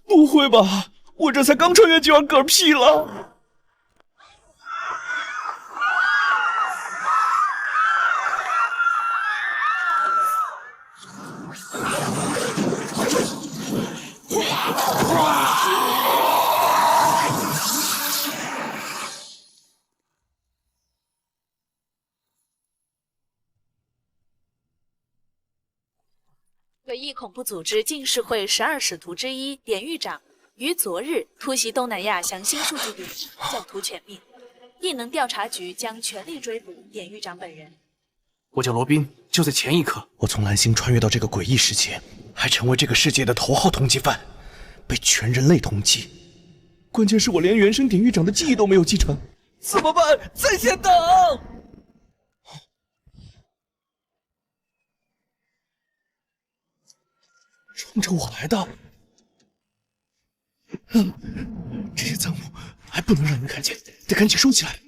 不会吧！我这才刚穿越就要嗝屁了！诡异恐怖组织进士会12使徒之一典狱长于昨日突袭东南亚详兴数据地，教徒全灭。异能调查局将全力追捕典狱长本人。我叫罗宾，就在前一刻，我从蓝星穿越到这个诡异世界，还成为这个世界的头号通缉犯，被全人类通缉。关键是我连原生典狱长的记忆都没有继承，怎么办？在线等。冲着我来的，这些赃物还不能让人看见，得赶紧收起来。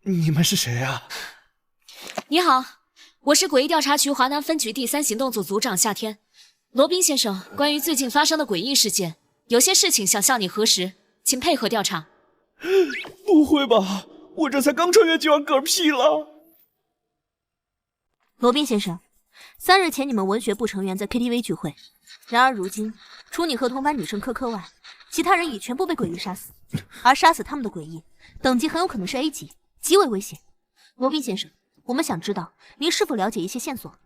你们是谁啊？你好，我是诡异调查局华南分局第3行动组组长夏天。罗宾先生，关于最近发生的诡异事件，有些事情想向你核实，请配合调查。不会吧！我这才刚穿越就要嗝屁了！罗宾先生，3日前你们文学部成员在 KTV 聚会，然而如今，除你和同班女生科科外，其他人已全部被诡异杀死，而杀死他们的诡异等级很有可能是 A 级，极为危险。罗宾先生，我们想知道您是否了解一些线索？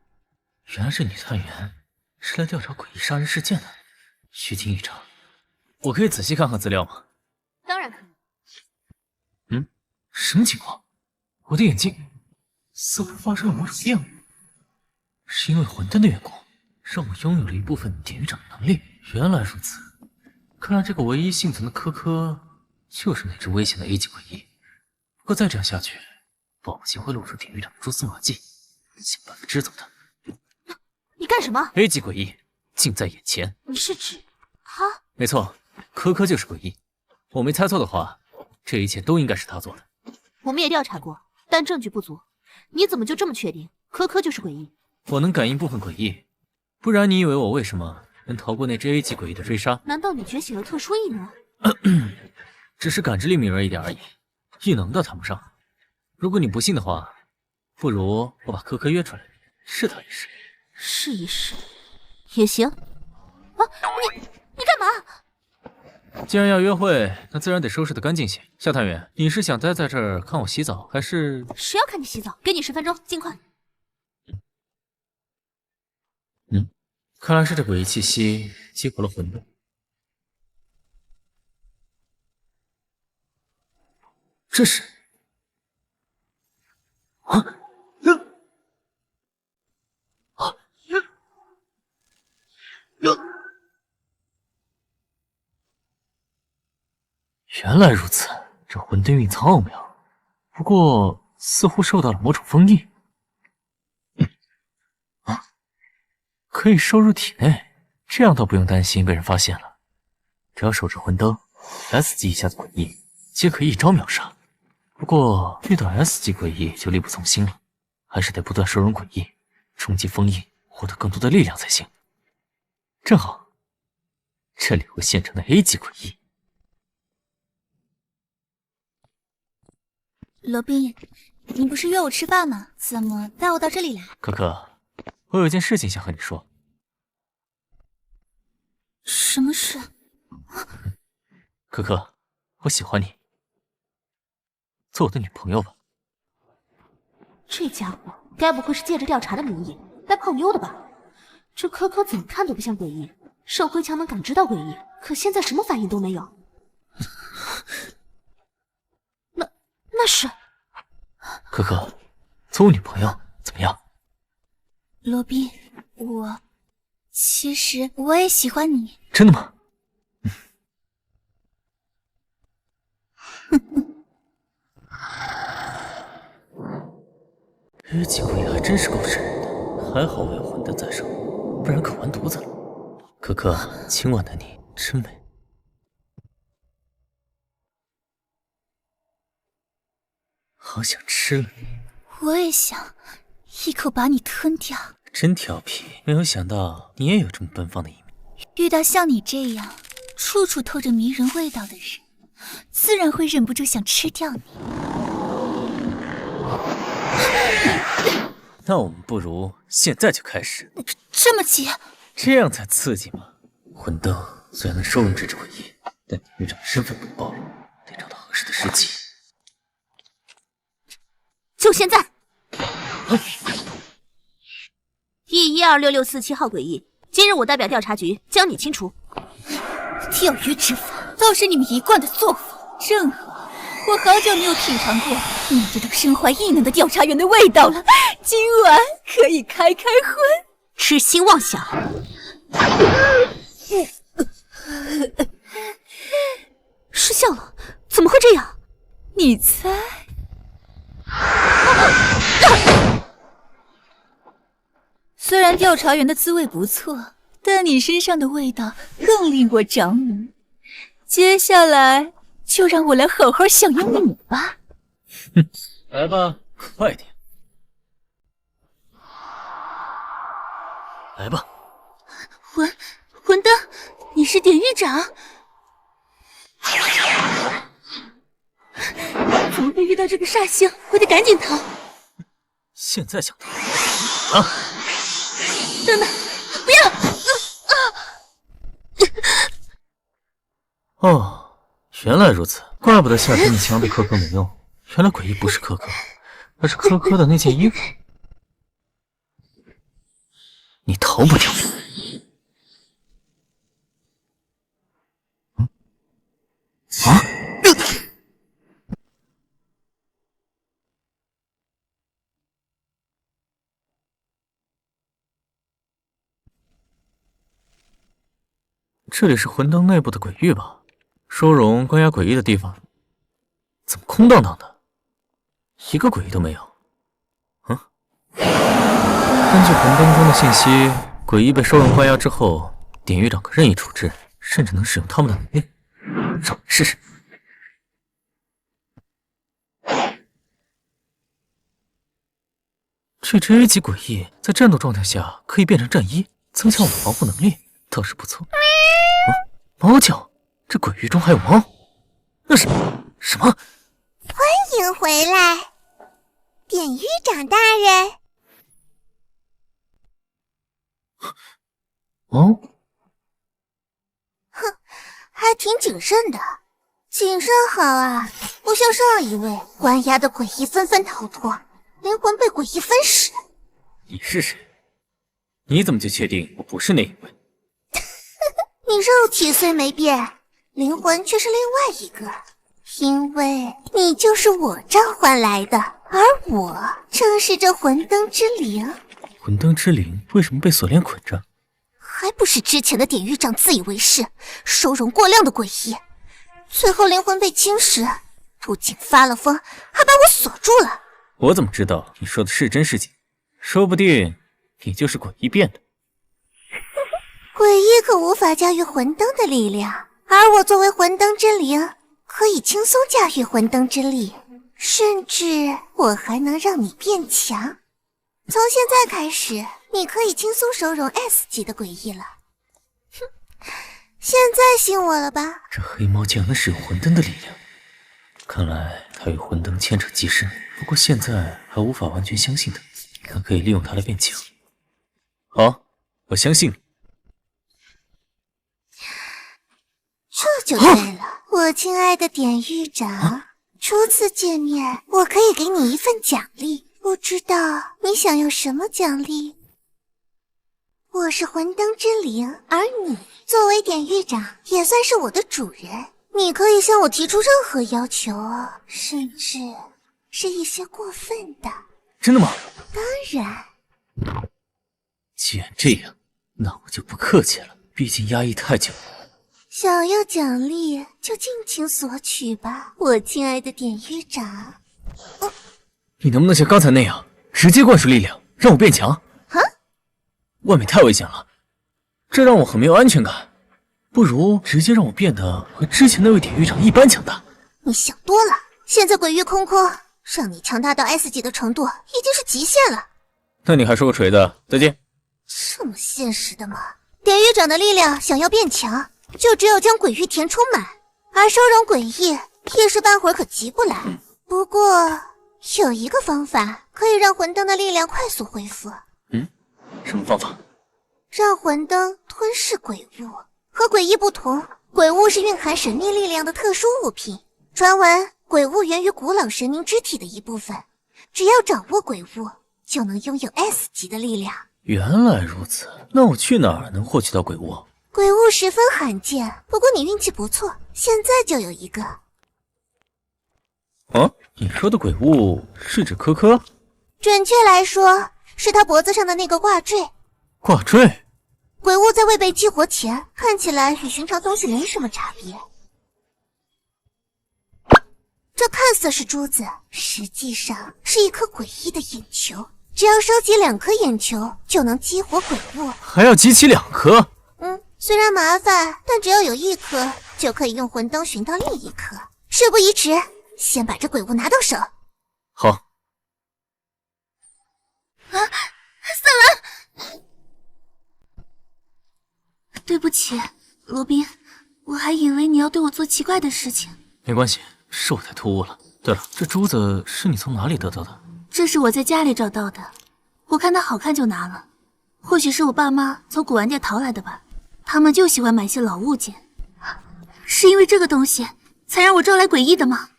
原来这女探员是来调查诡异杀人事件的。虚惊一场，我可以仔细看看资料吗？当然可以。什么情况？我的眼睛似乎发生了某种变化，是因为魂灯的缘故，让我拥有了一部分典狱长的能力。原来如此，看来这个唯一幸存的科科就是那只危险的 A 级诡异。不过再这样下去，保不齐会露出典狱长的蛛丝马迹，想办法支走他。你干什么 ？A 级诡异近在眼前。你是指他？没错，科科就是诡异。我没猜错的话，这一切都应该是他做的。我们也调查过，但证据不足。你怎么就这么确定科科就是诡异？我能感应部分诡异，不然你以为我为什么能逃过那只 A 级诡异的追杀？难道你觉醒了特殊异能？只是感知力敏锐一点而已，异能倒谈不上。如果你不信的话，不如我把科科约出来，试他一试。试一试也行。啊，你干嘛？既然要约会，那自然得收拾得干净些。夏探员，你是想待在这儿看我洗澡，还是……谁要看你洗澡？给你10分钟，尽快。看来是这诡异气息激活了魂灯。这是……原来如此，这魂灯蕴藏奥妙，不过似乎受到了某种封印。可以收入体内，这样倒不用担心被人发现了。只要守着魂灯 ，S 级以下的诡异皆可以一招秒杀。不过遇到 S 级诡异就力不从心了，还是得不断收容诡异，冲击封印，获得更多的力量才行。正好，这里有个现成的 A 级诡异。罗宾，你不是约我吃饭吗？怎么带我到这里来？可可，我有件事情想和你说。什么事？可可，我喜欢你，做我的女朋友吧。这家伙该不会是借着调查的名义来泡妞的吧？这科科怎么看都不像诡异，圣辉墙能感知到诡异，可现在什么反应都没有。那是可可，做我女朋友怎么样？罗宾，其实我也喜欢你。真的吗？A 级诡异还真是够瘆人的，还好我有魂灯在手，不然可完犊子了。可可，今晚的你真美。好想吃了你。我也想一口把你吞掉。真调皮，没有想到你也有这么奔放的一面。遇到像你这样处处透着迷人味道的人，自然会忍不住想吃掉你。那我们不如现在就开始。这么急？这样才刺激嘛！魂灯虽然能收容这只诡异，但典狱长的身份不能暴露，得找到合适的时机。就现在！第126647号诡异，今日我代表调查局将你清除。钓鱼执法倒是你们一贯的作风，正好，我好久没有品尝过你们这种身怀异能的调查员的味道了。今晚可以开开荤。痴心妄想！失效了，怎么会这样？你猜？虽然调查员的滋味不错，但你身上的味道更令我着迷。接下来就让我来好好享用你吧。哼，来吧，快点。来吧。魂灯，你是典狱长？怎么会遇到这个煞星？我得赶紧逃！现在想逃啊！等等，不要！哦，原来如此，怪不得夏天你强对可可没用，原来诡异不是可可，而是可可的那件衣服。你逃不掉。啊！这里是魂灯内部的鬼域吧？收容关押诡异的地方，怎么空荡荡的，一个诡异都没有？嗯？根据魂灯中的信息，诡异被收容关押之后，典狱长可任意处置，甚至能使用他们的能力。让我试试。这只 A 级诡异在战斗状态下可以变成战衣，增强我们防护能力，倒是不错。猫叫，这鬼域中还有猫？那是什么？欢迎回来，典狱长大人。猫？哼，还挺谨慎的，谨慎好啊，不像上一位关押的诡异纷纷逃脱，灵魂被诡异分食。你是谁？你怎么就确定我不是那一位？你肉体虽没变，灵魂却是另外一个，因为你就是我召唤来的，而我正是这魂灯之灵。魂灯之灵为什么被锁链捆着？还不是之前的典狱长自以为是，收容过量的诡异，最后灵魂被侵蚀，不仅发了疯，还把我锁住了。我怎么知道你说的是真是假？说不定你就是诡异变的。诡异可无法驾驭魂灯的力量，而我作为魂灯之灵，可以轻松驾驭魂灯之力，甚至我还能让你变强。从现在开始，你可以轻松收容 S 级的诡异了。哼，现在信我了吧？这黑猫竟然能使用魂灯的力量，看来它与魂灯牵扯极深。不过现在还无法完全相信它，但可以利用它来变强。好，我相信你。这就对了，我亲爱的典狱长，初次见面，我可以给你一份奖励，不知道你想要什么奖励？我是魂灯之灵，而你作为典狱长，也算是我的主人，你可以向我提出任何要求，甚至是一些过分的。真的吗？当然。既然这样，那我就不客气了，毕竟压抑太久了。想要奖励就尽情索取吧，我亲爱的典狱长。你能不能像刚才那样，直接灌输力量，让我变强？啊？外面太危险了，这让我很没有安全感。不如直接让我变得和之前那位典狱长一般强大。你想多了，现在鬼域空空，让你强大到 S 级的程度已经是极限了。那你还说个锤子？再见。这么现实的吗？典狱长的力量想要变强，就只有将鬼域填充满，而收容鬼域一时半会儿可急不来。不过有一个方法可以让魂灯的力量快速恢复。什么方法？让魂灯吞噬鬼物。和鬼域不同，鬼物是蕴含神秘力量的特殊物品。传闻鬼物源于古老神明肢体的一部分，只要掌握鬼物，就能拥有 S 级的力量。原来如此，那我去哪儿能获取到鬼物？鬼物十分罕见，不过你运气不错，现在就有一个。你说的鬼物是指科科？准确来说，是他脖子上的那个挂坠。挂坠？鬼物在未被激活前，看起来与寻常东西没什么差别。这看似是珠子，实际上是一颗诡异的眼球。只要收集2颗眼球，就能激活鬼物。还要集齐2颗？虽然麻烦，但只要有1颗，就可以用魂灯寻到另1颗。事不宜迟，先把这鬼物拿到手。好。对不起，罗宾，我还以为你要对我做奇怪的事情。没关系，是我太突兀了。对了，这珠子是你从哪里得到的？这是我在家里找到的，我看它好看就拿了。或许是我爸妈从古玩店淘来的吧，他们就喜欢买些老物件。是因为这个东西才让我招来诡异的吗？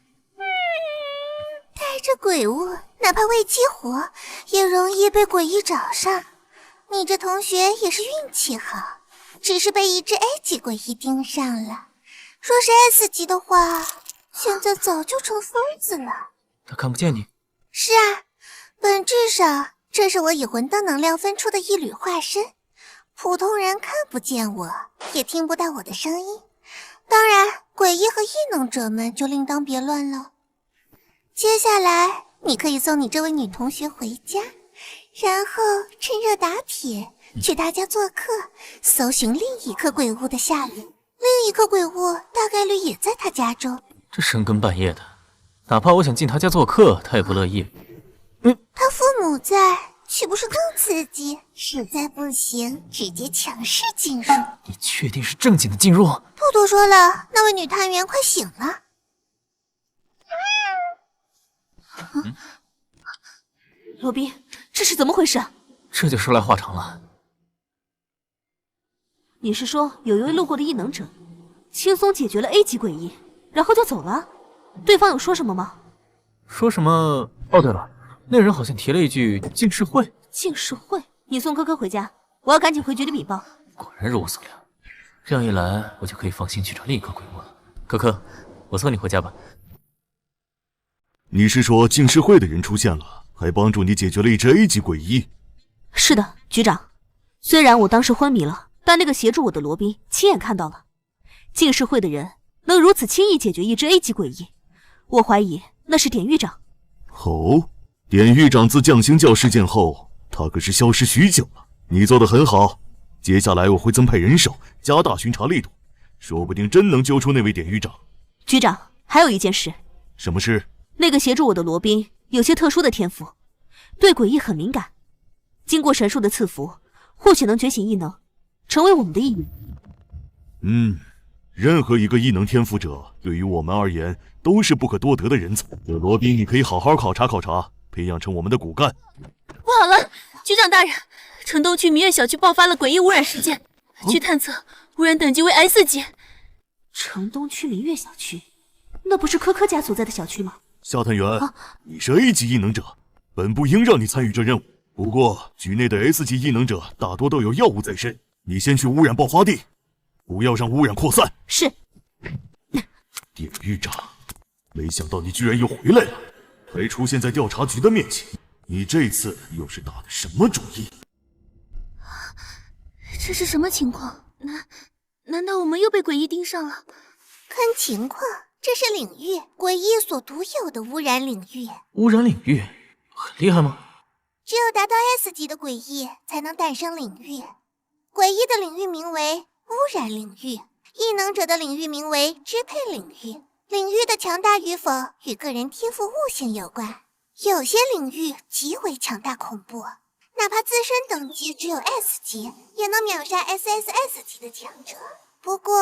带着鬼物，哪怕未激活，也容易被诡异找上。你这同学也是运气好，只是被一只 A 级诡异盯上了。若是 S 级的话，现在早就成疯子了。他看不见你？是啊，本质上这是我以魂灯能量分出的一缕化身，普通人看不见我，也听不到我的声音。当然，诡异和异能者们就另当别论了。接下来，你可以送你这位女同学回家，然后趁热打铁，去她家做客，搜寻另一颗鬼物的下落。另一颗鬼物大概率也在她家中。这深更半夜的，哪怕我想进他家做客，他也不乐意。他父母在，岂不是更刺激？实在不行，直接强势进入。你确定是正经的进入？不多说了，那位女探员快醒了。罗宾，这是怎么回事？这就说来话长了。你是说有一位路过的异能者，轻松解决了 A 级诡异，然后就走了？对方有说什么吗？说什么？哦，对了，那人好像提了一句净世会。净世会？你送科科回家，我要赶紧回局里禀报。果然如我所料，这样一来，我就可以放心去找另一个鬼物了。科科，我送你回家吧。你是说净世会的人出现了，还帮助你解决了一只 A 级诡异？是的，局长。虽然我当时昏迷了，但那个协助我的罗宾亲眼看到了，净世会的人能如此轻易解决一只 A 级诡异，我怀疑那是典狱长。哦，典狱长自匠心教事件后，他可是消失许久了。你做得很好，接下来我会增派人手，加大巡查力度，说不定真能揪出那位典狱长。局长，还有一件事。什么事？那个协助我的罗宾有些特殊的天赋，对诡异很敏感。经过神术的赐福，或许能觉醒异能，成为我们的一员。任何一个异能天赋者，对于我们而言都是不可多得的人才。这罗宾，你可以好好考察考察，培养成我们的骨干。不好了，局长大人，城东区明月小区爆发了诡异污染事件，据探测，污染等级为 S 级。城东区明月小区，那不是科科家所在的小区吗？夏探员，你是 A 级异能者，本部应让你参与这任务。不过，局内的 S 级异能者大多都有药物在身，你先去污染爆发地，不要让污染扩散。是。典狱长，没想到你居然又回来了，还出现在调查局的面前。你这次又是打的什么主意？这是什么情况？难道我们又被诡异盯上了？看情况，这是领域，诡异所独有的污染领域。污染领域很厉害吗？只有达到 S 级的诡异才能诞生领域，诡异的领域名为污染领域，异能者的领域名为支配领域。领域的强大与否与个人天赋悟性有关，有些领域极为强大恐怖，哪怕自身等级只有 S 级，也能秒杀 SSS 级的强者。不过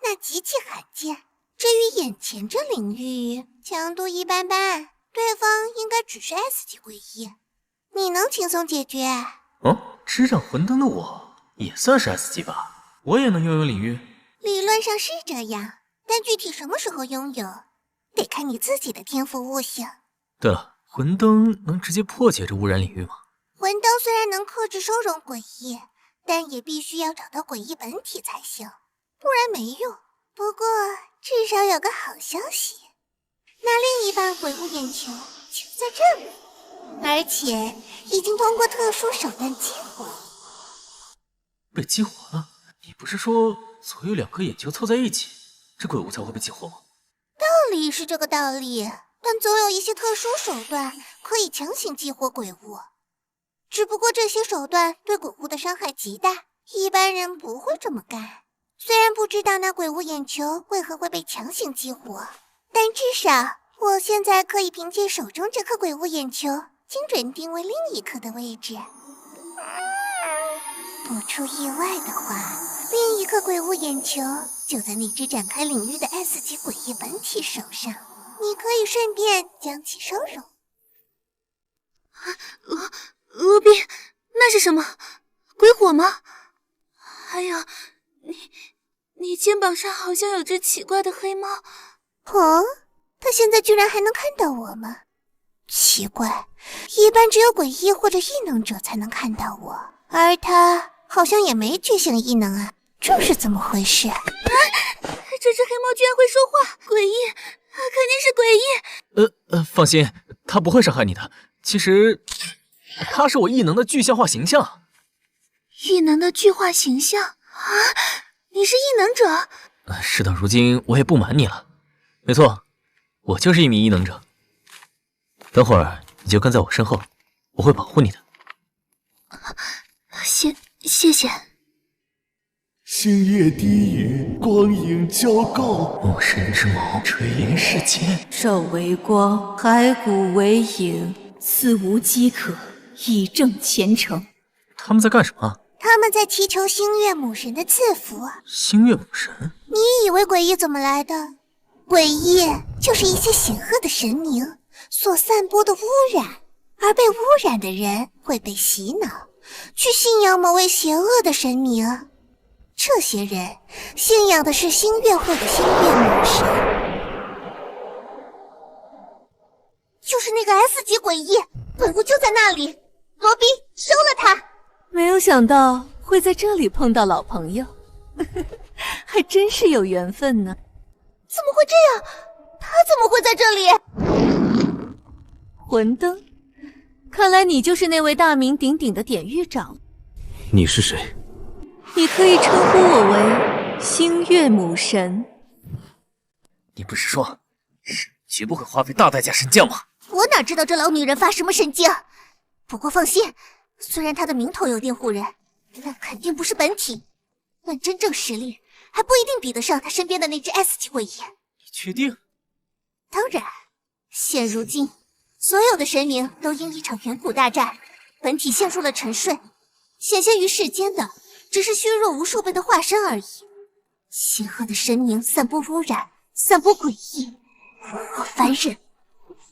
那极其罕见。至于眼前这领域，强度一般般，对方应该只是 S 级诡异，你能轻松解决。哦，执掌魂灯的我也算是 S 级吧？我也能拥有领域？理论上是这样，但具体什么时候拥有，得看你自己的天赋悟性。对了，魂灯能直接破解这污染领域吗？魂灯虽然能克制收容诡异，但也必须要找到诡异本体才行，不然没用。不过至少有个好消息，那另一半鬼物眼球就在这里，而且已经通过特殊手段激活。被激活了？你不是说左右2颗眼球凑在一起，这鬼物才会被激活吗？道理是这个道理，但总有一些特殊手段可以强行激活鬼物。只不过这些手段对鬼物的伤害极大，一般人不会这么干。虽然不知道那鬼物眼球为何会被强行激活，但至少我现在可以凭借手中这颗鬼物眼球，精准定位另一颗的位置。不出意外的话，另一颗鬼物眼球就在那只展开领域的 S 级诡异本体手上，你可以顺便将其收容。罗宾，那是什么？鬼火吗？还有，你肩膀上好像有只奇怪的黑猫。哦，他现在居然还能看到我吗？奇怪，一般只有诡异或者异能者才能看到我，而他好像也没觉醒异能啊，这是怎么回事？这只黑猫居然会说话，诡异，肯定是诡异。放心，它不会伤害你的。其实，它是我异能的具象化形象。异能的具化形象啊？你是异能者？事到如今，我也不瞒你了。没错，我就是一名异能者。等会儿你就跟在我身后，我会保护你的。谢谢。星夜低语，光影交构，木神之矛垂帘世间，兽为光，骸骨为影，此无饥渴，以正前程。他们在干什么？他们在祈求星月母神的赐福。星月母神？你以为诡异怎么来的？诡异就是一些显赫的神明所散播的污染，而被污染的人会被洗脑，去信仰某位邪恶的神明。这些人信仰的是星月会的星月母神，就是那个 S 级诡异，鬼物就在那里。罗宾，收了他。没有想到会在这里碰到老朋友，还真是有缘分呢。怎么会这样？他怎么会在这里？魂灯，看来你就是那位大名鼎鼎的典狱长。你是谁？你可以称呼我为星月母神。你不是说是绝不会花费大代价神降吗？我哪知道这老女人发什么神经？不过放心，虽然她的名头有电护人，但肯定不是本体。论真正实力，还不一定比得上她身边的那只 S 级诡异。你确定？当然，现如今所有的神明都因一场远古大战，本体陷入了沉睡，显现于世间的只是虚弱无数倍的化身而已。邪恶的神明散播污染，散播诡异，我凡人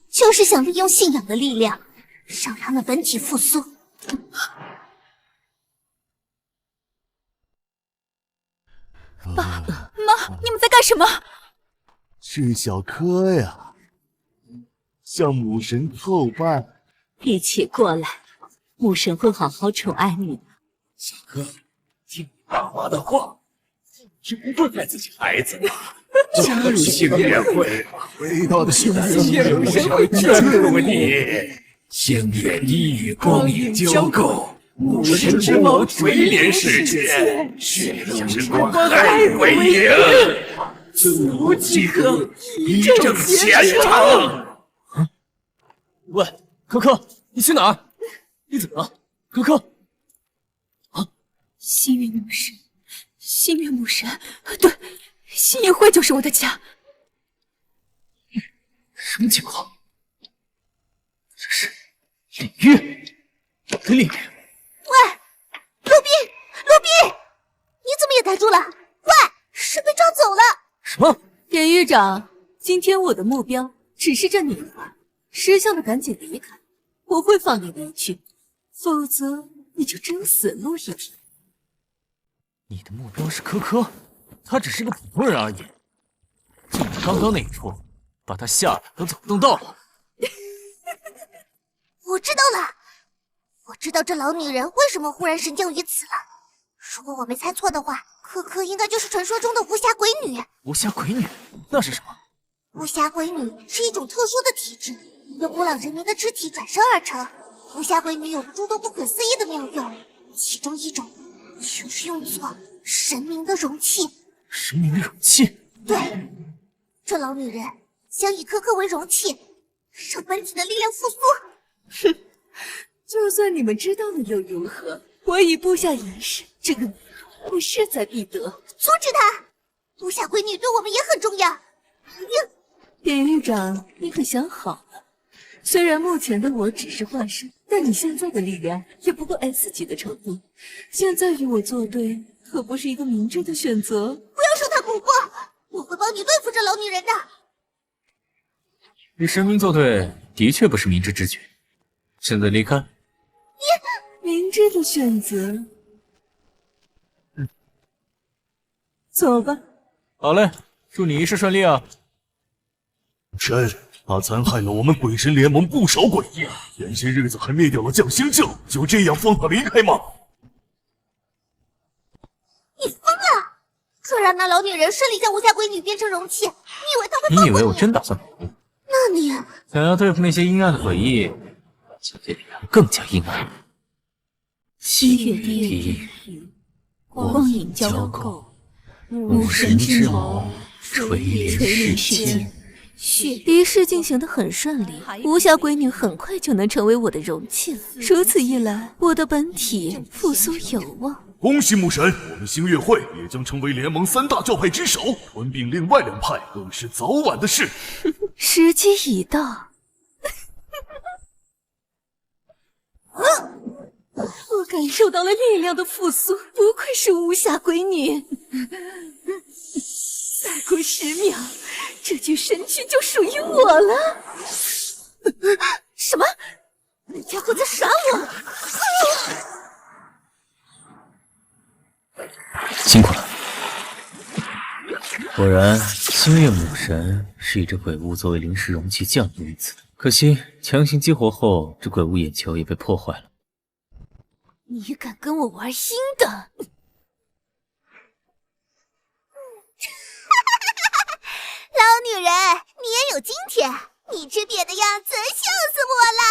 就是想利用信仰的力量，让他们本体复苏。妈，你们在干什么？是小柯呀，向母神叩拜。一起过来，母神会好好宠爱你的。小柯，听你爸妈的话，是不会害自己孩子的。加入星月会，伟大的星月会眷顾你。星月低语，光影交构，母神之矛垂帘世间，血之光海为营，此无饥渴，以正前程。喂，可可，你去哪儿？你怎么了，可可？啊，星月母神，星月母神，对，星月会就是我的家。什么情况？这是李玉跟李明。喂，陆斌，你怎么也呆住了？喂，是被抓走了。什么？典狱长，今天我的目标只是这女孩，识相的赶紧离开，不会放你离去，否则你就真死路一条。你的目标是珂珂，他只是个普通人而已。就你刚刚那一出，把他吓得都走不动道了。我知道了，我知道这老女人为什么忽然神降于此了。如果我没猜错的话，珂珂应该就是传说中的无暇鬼女。无暇鬼女那是什么？无暇鬼女是一种特殊的体质，由古老人民的肢体转生而成。无暇鬼女有着诸多不可思议的妙用，其中一种就是用作神明的容器。神明的容器？对，这老女人想以珂珂为容器，让本体的力量复苏。哼，就算你们知道了又如何？我已布下仪式，这个女孩会势在必得。阻止她！无暇鬼女对我们也很重要。典狱长，你可想好了？虽然目前的我只是化身，但你现在的力量也不过 S 级的程度。现在与我作对，可不是一个明智的选择。不要说她不过，我会帮你对付这老女人的。与神明作对，的确不是明智之举。现在离开。明智的选择。走吧。好嘞，祝你一世顺利啊！神，他残害了我们鬼神联盟不少鬼役，前些日子还灭掉了将星教，就这样放他离开吗？你疯了！若让那老女人顺利将无暇鬼女变成容器，你以为她会放过你以为我真打算保护？那你想要对付那些阴暗的诡异，就得让更加阴暗。七月第一，光影交构，武神之矛垂连世间。仪式进行得很顺利，无暇鬼女很快就能成为我的容器了。如此一来，我的本体复苏有望。恭喜母神，我们星月会也将成为联盟3大教派之首，吞并另外2派更是早晚的事。时机已到。我感受到了力量的复苏，不愧是无暇鬼女。再过10秒，这具身躯就属于我了。什么？那家伙在耍我！辛苦了。果然，星月母神是以这鬼物作为临时容器降临于此的。可惜强行激活后，这鬼物眼球也被破坏了。你敢跟我玩阴的？老女人，你也有今天，你吃瘪的样子笑死我了。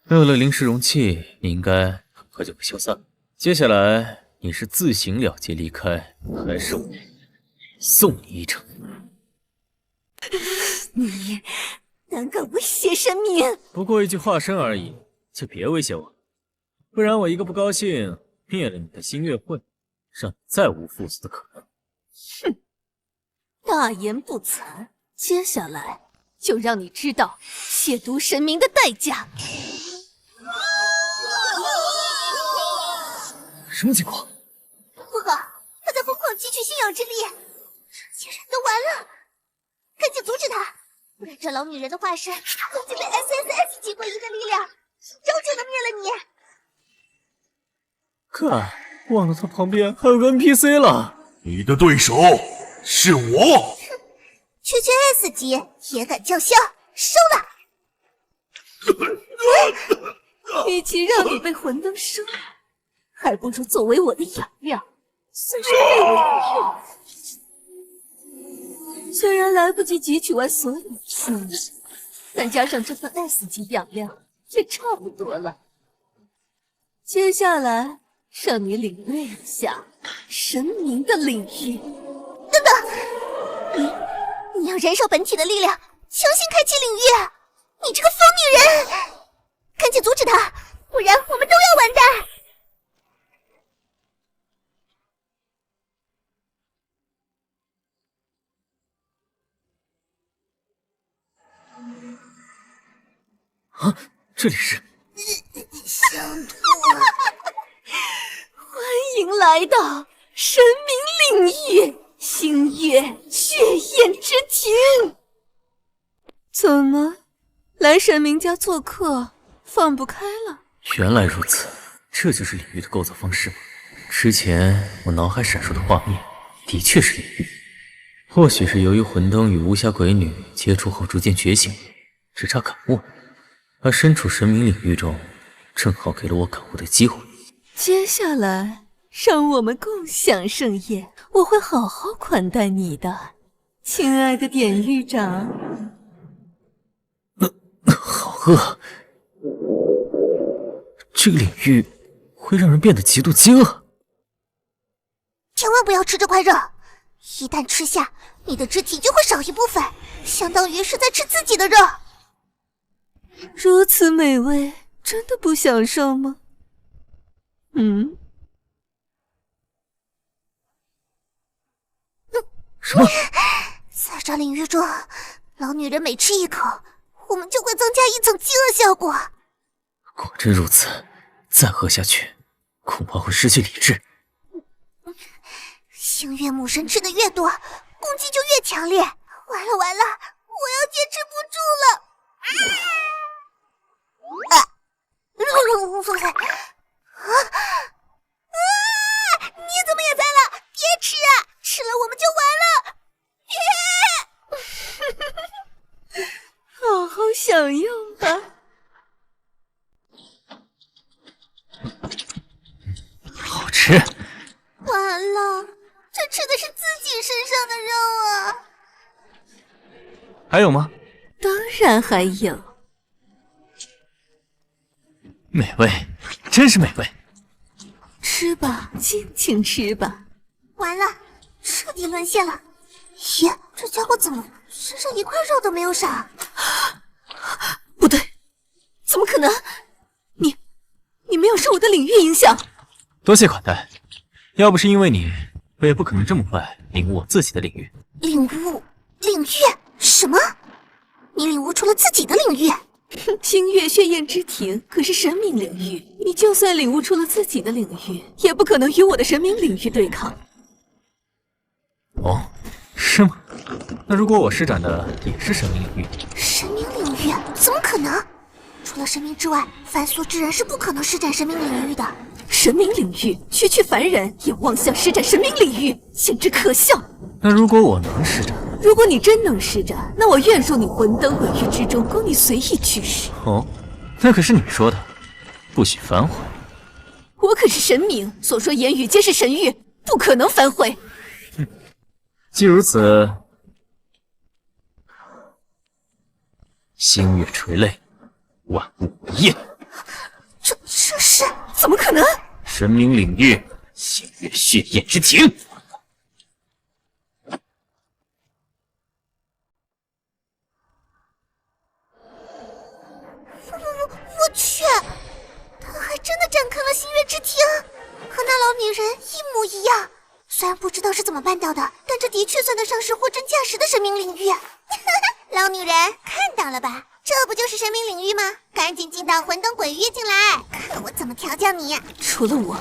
有了临时容器，你应该很快就会消散。接下来你是自行了结离开，还是我送你一程？你胆敢威胁神明？不过一具化身而已，就别威胁我，不然我一个不高兴灭了你的星月会，让你再无复苏的可能。哼，大言不惭！接下来就让你知道亵渎神明的代价。什么情况？不好，他在疯狂汲取信仰之力，这些人都完了，赶紧阻止他，不然这老女人的化身会具备 SSS 级诡异的力量，一招就能灭了你。看，忘了他旁边还有个 NPC 了。你的对手是我。区区 S 级也敢叫嚣，收了。与其让你被魂灯收，还不如作为我的养料，算是废物有用。虽然来不及汲取完所有信仰，但加上这份 S 级养料也差不多了。接下来让你领略一下神明的领域。等等，你要燃烧本体的力量，强行开启领域，你这个疯女人！赶紧阻止他，不然我们都要完蛋。啊，这里是想吐。欢迎来到神明领域，星月血焰之庭。怎么，来神明家做客，放不开了？原来如此，这就是领域的构造方式吗？之前我脑海闪烁的画面，的确是领域。或许是由于魂灯与巫侠鬼女接触后逐渐觉醒，只差感悟了，而身处神明领域中，正好给了我感悟的机会。接下来，让我们共享盛宴，我会好好款待你的，亲爱的典狱长。好饿，这个领域会让人变得极度饥饿。千万不要吃这块肉，一旦吃下，你的肢体就会少一部分，相当于是在吃自己的肉。如此美味，真的不享受吗？什么？在这领域中，老女人每吃一口，我们就会增加1层饥饿效果。果真如此，再喝下去，恐怕会失去理智。星月母神吃的越多，攻击就越强烈。完了完了，我要坚持不住了！你怎么也在了？别吃啊！吃了我们就完了！好好享用吧。好吃。完了，这吃的是自己身上的肉啊！还有吗？当然还有。美味，真是美味。吃吧，尽情吃吧。完了，彻底沦陷了。咦，这家伙怎么身上一块肉都没有少？不对，怎么可能？你没有受我的领域影响。多谢款待，要不是因为你，我也不可能这么快领悟我自己的领域。领域什么？你领悟出了自己的领域？星月血焰之庭可是神明领域，你就算领悟出了自己的领域，也不可能与我的神明领域对抗。哦，是吗？那如果我施展的也是神明领域？神明领域怎么可能？除了神明之外，凡俗之人是不可能施展神明领域的。神明领域，区区凡人也妄想施展神明领域，简直可笑。那如果我能施展？如果你真能施展，那我愿入你魂灯鬼域之中，供你随意驱使。哦，那可是你说的，不许反悔。我可是神明，所说言语皆是神谕，不可能反悔。既如此，星月垂泪，万物无厌。这是怎么可能？神明领域，星月血焰之庭。我去，他还真的展开了星月之庭，和那老女人一模一样。虽然不知道是怎么办到的，但这的确算得上是货真价实的神明领域。老女人看到了吧？这不就是神明领域吗？赶紧进到魂灯鬼域进来，看我怎么调教你！除了我，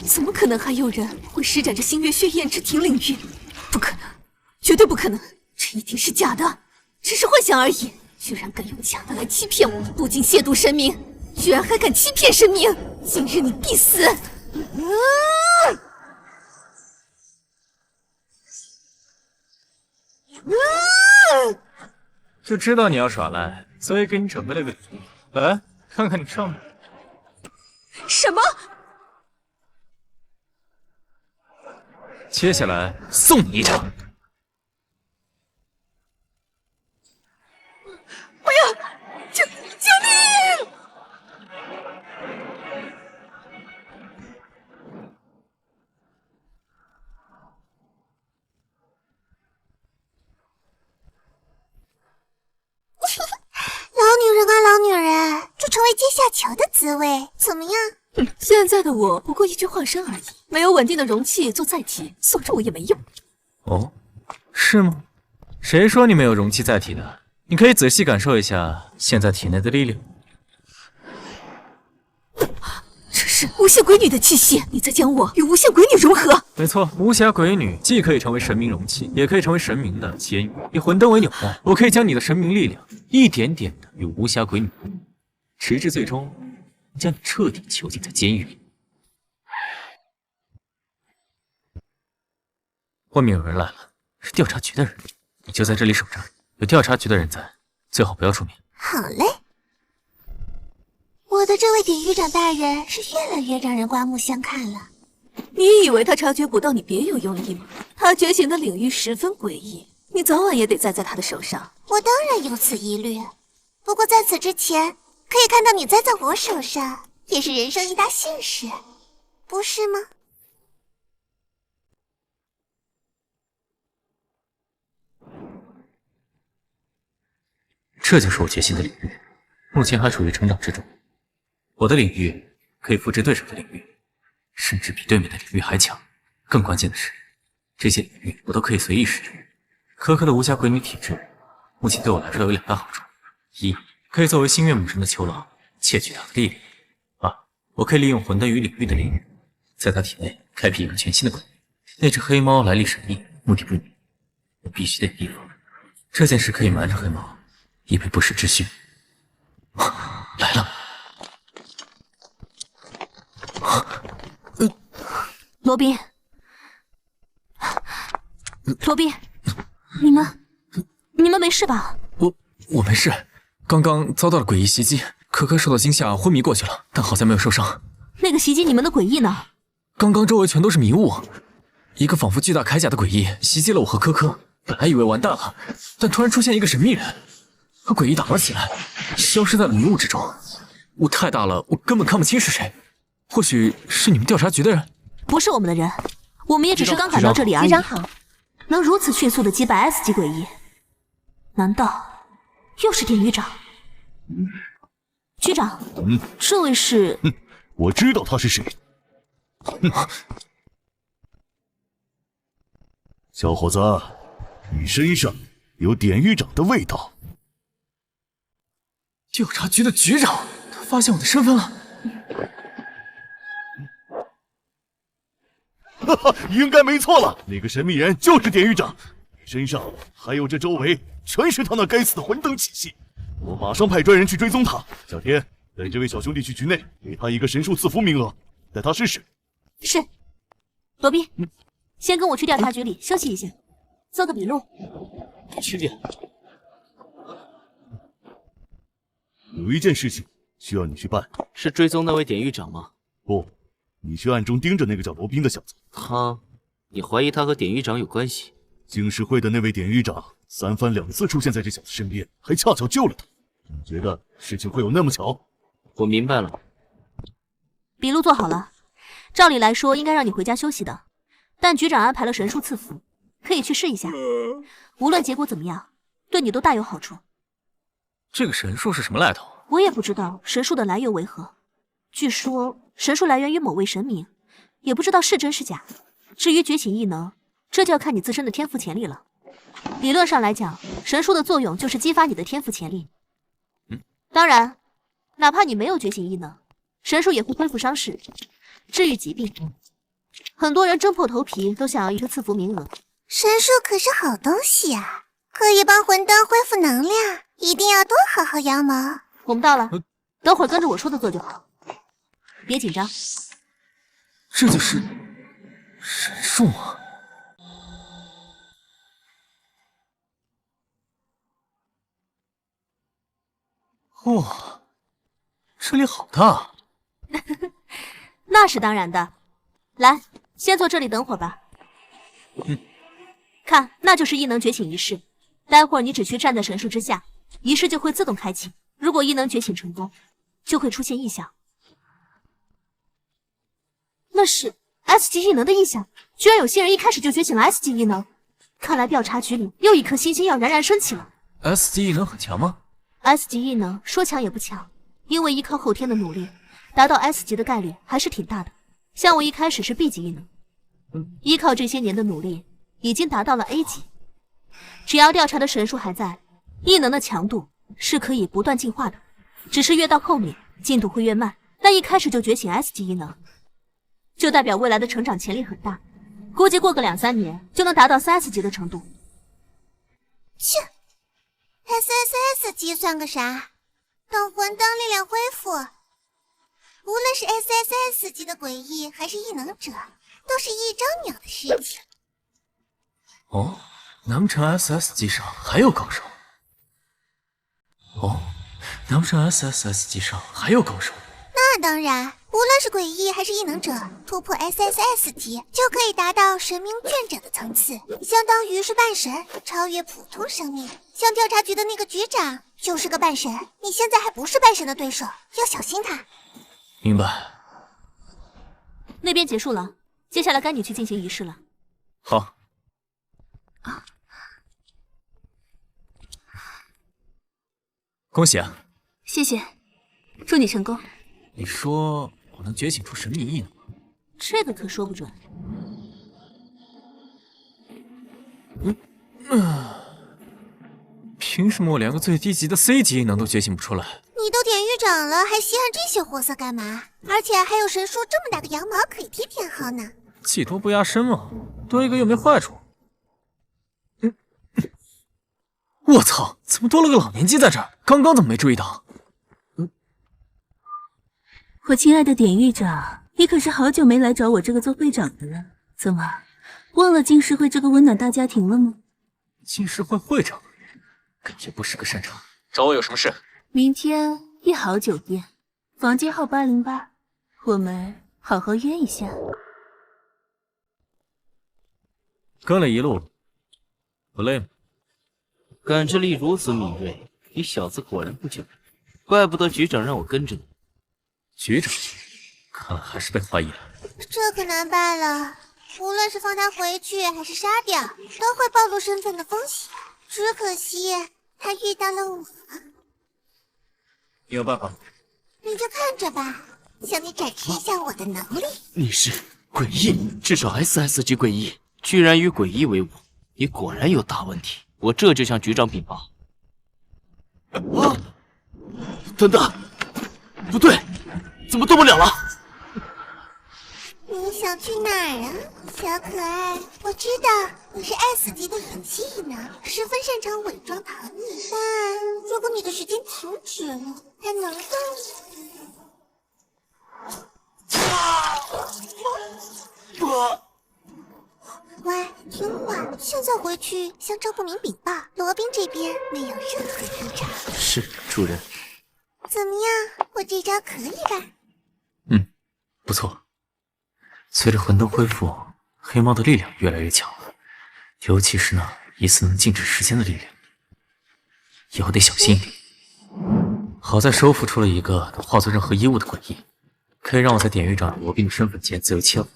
怎么可能还有人会施展着星月血焰之庭领域？不可能，绝对不可能！这一定是假的，只是幻想而已。居然敢用假的来欺骗我，不仅亵渎神明，居然还敢欺骗神明！今日你必死！就知道你要耍赖，所以给你准备了个礼物，来看看你上面。什么？接下来送你一场。不要！救命！老女人啊，老女人，这成为阶下囚，仇的滋味，怎么样？现在的我不过一具化身而已，没有稳定的容器做载体，锁住我也没用。哦，是吗？谁说你没有容器载体的？你可以仔细感受一下现在体内的力量。这是无限鬼女的气息，你在将我与无限鬼女融合？没错，无暇鬼女既可以成为神明容器，也可以成为神明的监狱。以魂灯为纽带，我可以将你的神明力量一点点的与无暇鬼女，直至最终将你彻底囚禁在监狱里。外面有人来了，是调查局的人，你就在这里守着。有调查局的人在，最好不要出面。好嘞。我的这位典狱长大人是越来越让人刮目相看了。你以为他察觉不到你别有用意吗？他觉醒的领域十分诡异，你早晚也得栽在他的手上。我当然有此疑虑，不过在此之前，可以看到你栽在我手上，也是人生一大幸事，不是吗？这就是我觉醒的领域，目前还处于成长之中。我的领域可以复制对手的领域，甚至比对面的领域还强。更关键的是，这些领域我都可以随意使用。苛刻的无暇鬼女体质，目前对我来说有2大好处：一，可以作为星月母神的囚牢，窃取她的力量；二，我可以利用魂灯与领域的力量，在她体内开辟一个全新的鬼域。那只黑猫来历神秘，目的不明，我必须得提防。这件事可以瞒着黑猫，以备不时之需。来了。罗宾，罗宾，你们没事吧？我没事，刚刚遭到了诡异袭击，可可受到惊吓昏迷过去了，但好在没有受伤。那个袭击你们的诡异呢？刚刚周围全都是迷雾，一个仿佛巨大铠甲的诡异袭击了我和可可，本来以为完蛋了，但突然出现一个神秘人，和诡异打了起来，消失在了迷雾之中。雾太大了，我根本看不清是谁，或许是你们调查局的人。不是我们的人，我们也只是刚赶到这里而已。局长好，能如此迅速的击败 S 级诡异，难道又是典狱长？局长，这位是……我知道他是谁。小伙子，你身上有典狱长的味道。调查局的局长，他发现我的身份了。哈哈，应该没错了，那个神秘人就是典狱长，你身上还有这周围全是他那该死的魂灯气息。我马上派专人去追踪他。小天，带这位小兄弟去局内，给他一个神术赐福名额，带他试试。是。罗宾，先跟我去调查局里休息一下，做个笔录。师姐，有一件事情需要你去办。是追踪那位典狱长吗？不，你去暗中盯着那个叫罗宾的小子。你怀疑他和典狱长有关系？警视会的那位典狱长3番2次出现在这小子身边，还恰巧救了他。你觉得事情会有那么巧？我明白了。笔录做好了，照理来说应该让你回家休息的，但局长安排了神术赐福，可以去试一下。无论结果怎么样，对你都大有好处。这个神术是什么来头？我也不知道神术的来由为何，据说神术来源于某位神明，也不知道是真是假。至于觉醒异能，这就要看你自身的天赋潜力了。理论上来讲，神术的作用就是激发你的天赋潜力。当然，哪怕你没有觉醒异能，神术也会恢复伤势，治愈疾病。很多人争破头皮都想要一个赐福名额。神术可是好东西啊，可以帮魂灯恢复能量，一定要多好好羊毛。我们到了，等会儿跟着我说的做就好，别紧张。这就是神术吗？哇，这里好大！那是当然的。来，先坐这里等会儿吧。看，那就是异能觉醒仪式。待会儿你只需站在神术之下，仪式就会自动开启。如果异能觉醒成功，就会出现异象。那是 S 级异能的异象，居然有些人一开始就觉醒了 S 级异能。看来调查局里又一颗星星要冉冉升起了。S 级异能很强吗？ S 级异能说强也不强，因为依靠后天的努力，达到 S 级的概率还是挺大的。像我一开始是 B 级异能，依靠这些年的努力，已经达到了 A 级。只要调查的神树还在，异能的强度是可以不断进化的，只是越到后面进度会越慢。但一开始就觉醒 S 级异能，就代表未来的成长潜力很大，估计过个2-3年就能达到3S 级的程度。切 ，SSS 级算个啥？等魂灯力量恢复，无论是 SSS 级的诡异还是异能者，都是一张鸟的事情。哦，难不成 SS 级上还有高手？哦，难不成 SSS 级上还有高手？那当然，无论是诡异还是异能者，突破 SSS 级就可以达到神明卷者的层次，相当于是半神，超越普通生命。像调查局的那个局长就是个半神，你现在还不是半神的对手，要小心他。明白。那边结束了，接下来该你去进行仪式了。好。恭喜啊！谢谢，祝你成功。你说我能觉醒出神秘异能吗？这个可说不准。凭什么我连个最低级的 C 级异能都觉醒不出来？你都典狱长了，还稀罕这些货色干嘛？而且还有神树这么大个羊毛可以贴天耗呢。技多不压身嘛，多一个又没坏处。我操，怎么多了个老年机在这儿？刚刚怎么没注意到？我亲爱的典狱长，你可是好久没来找我这个做会长的了，怎么忘了金石会这个温暖大家庭了吗？金石会会长，感觉不是个善茬。找我有什么事？明天一豪酒店，房间号808，我们好好约一下。跟了一路，不累吗？感知力如此敏锐，你小子果然不简单，怪不得局长让我跟着你。局长，看来还是被怀疑了。这可难办了，无论是放他回去还是杀掉，都会暴露身份的风险。只可惜他遇到了我。你有办法？你就看着吧，向你展示一下我的能力。你是诡异，至少 SS 级诡异，居然与诡异为伍，你果然有大问题。我这就向局长禀报。啊！等等，不对，怎么动不了了？你想去哪儿啊，小可爱？我知道你是 S 级的演戏呢，十分擅长伪装逃匿。但如果你的时间停止了，还能动。乖，听话，现在回去向赵不明禀报，罗宾这边没有任何异常。是，主人。怎么样，我这招可以吧？不错。随着魂灯恢复，黑猫的力量越来越强了，尤其是那疑似能静止时间的力量，以后得小心一点。好在收服出了一个能化作任何衣物的诡异，可以让我在典狱长罗宾的身份间自由切换，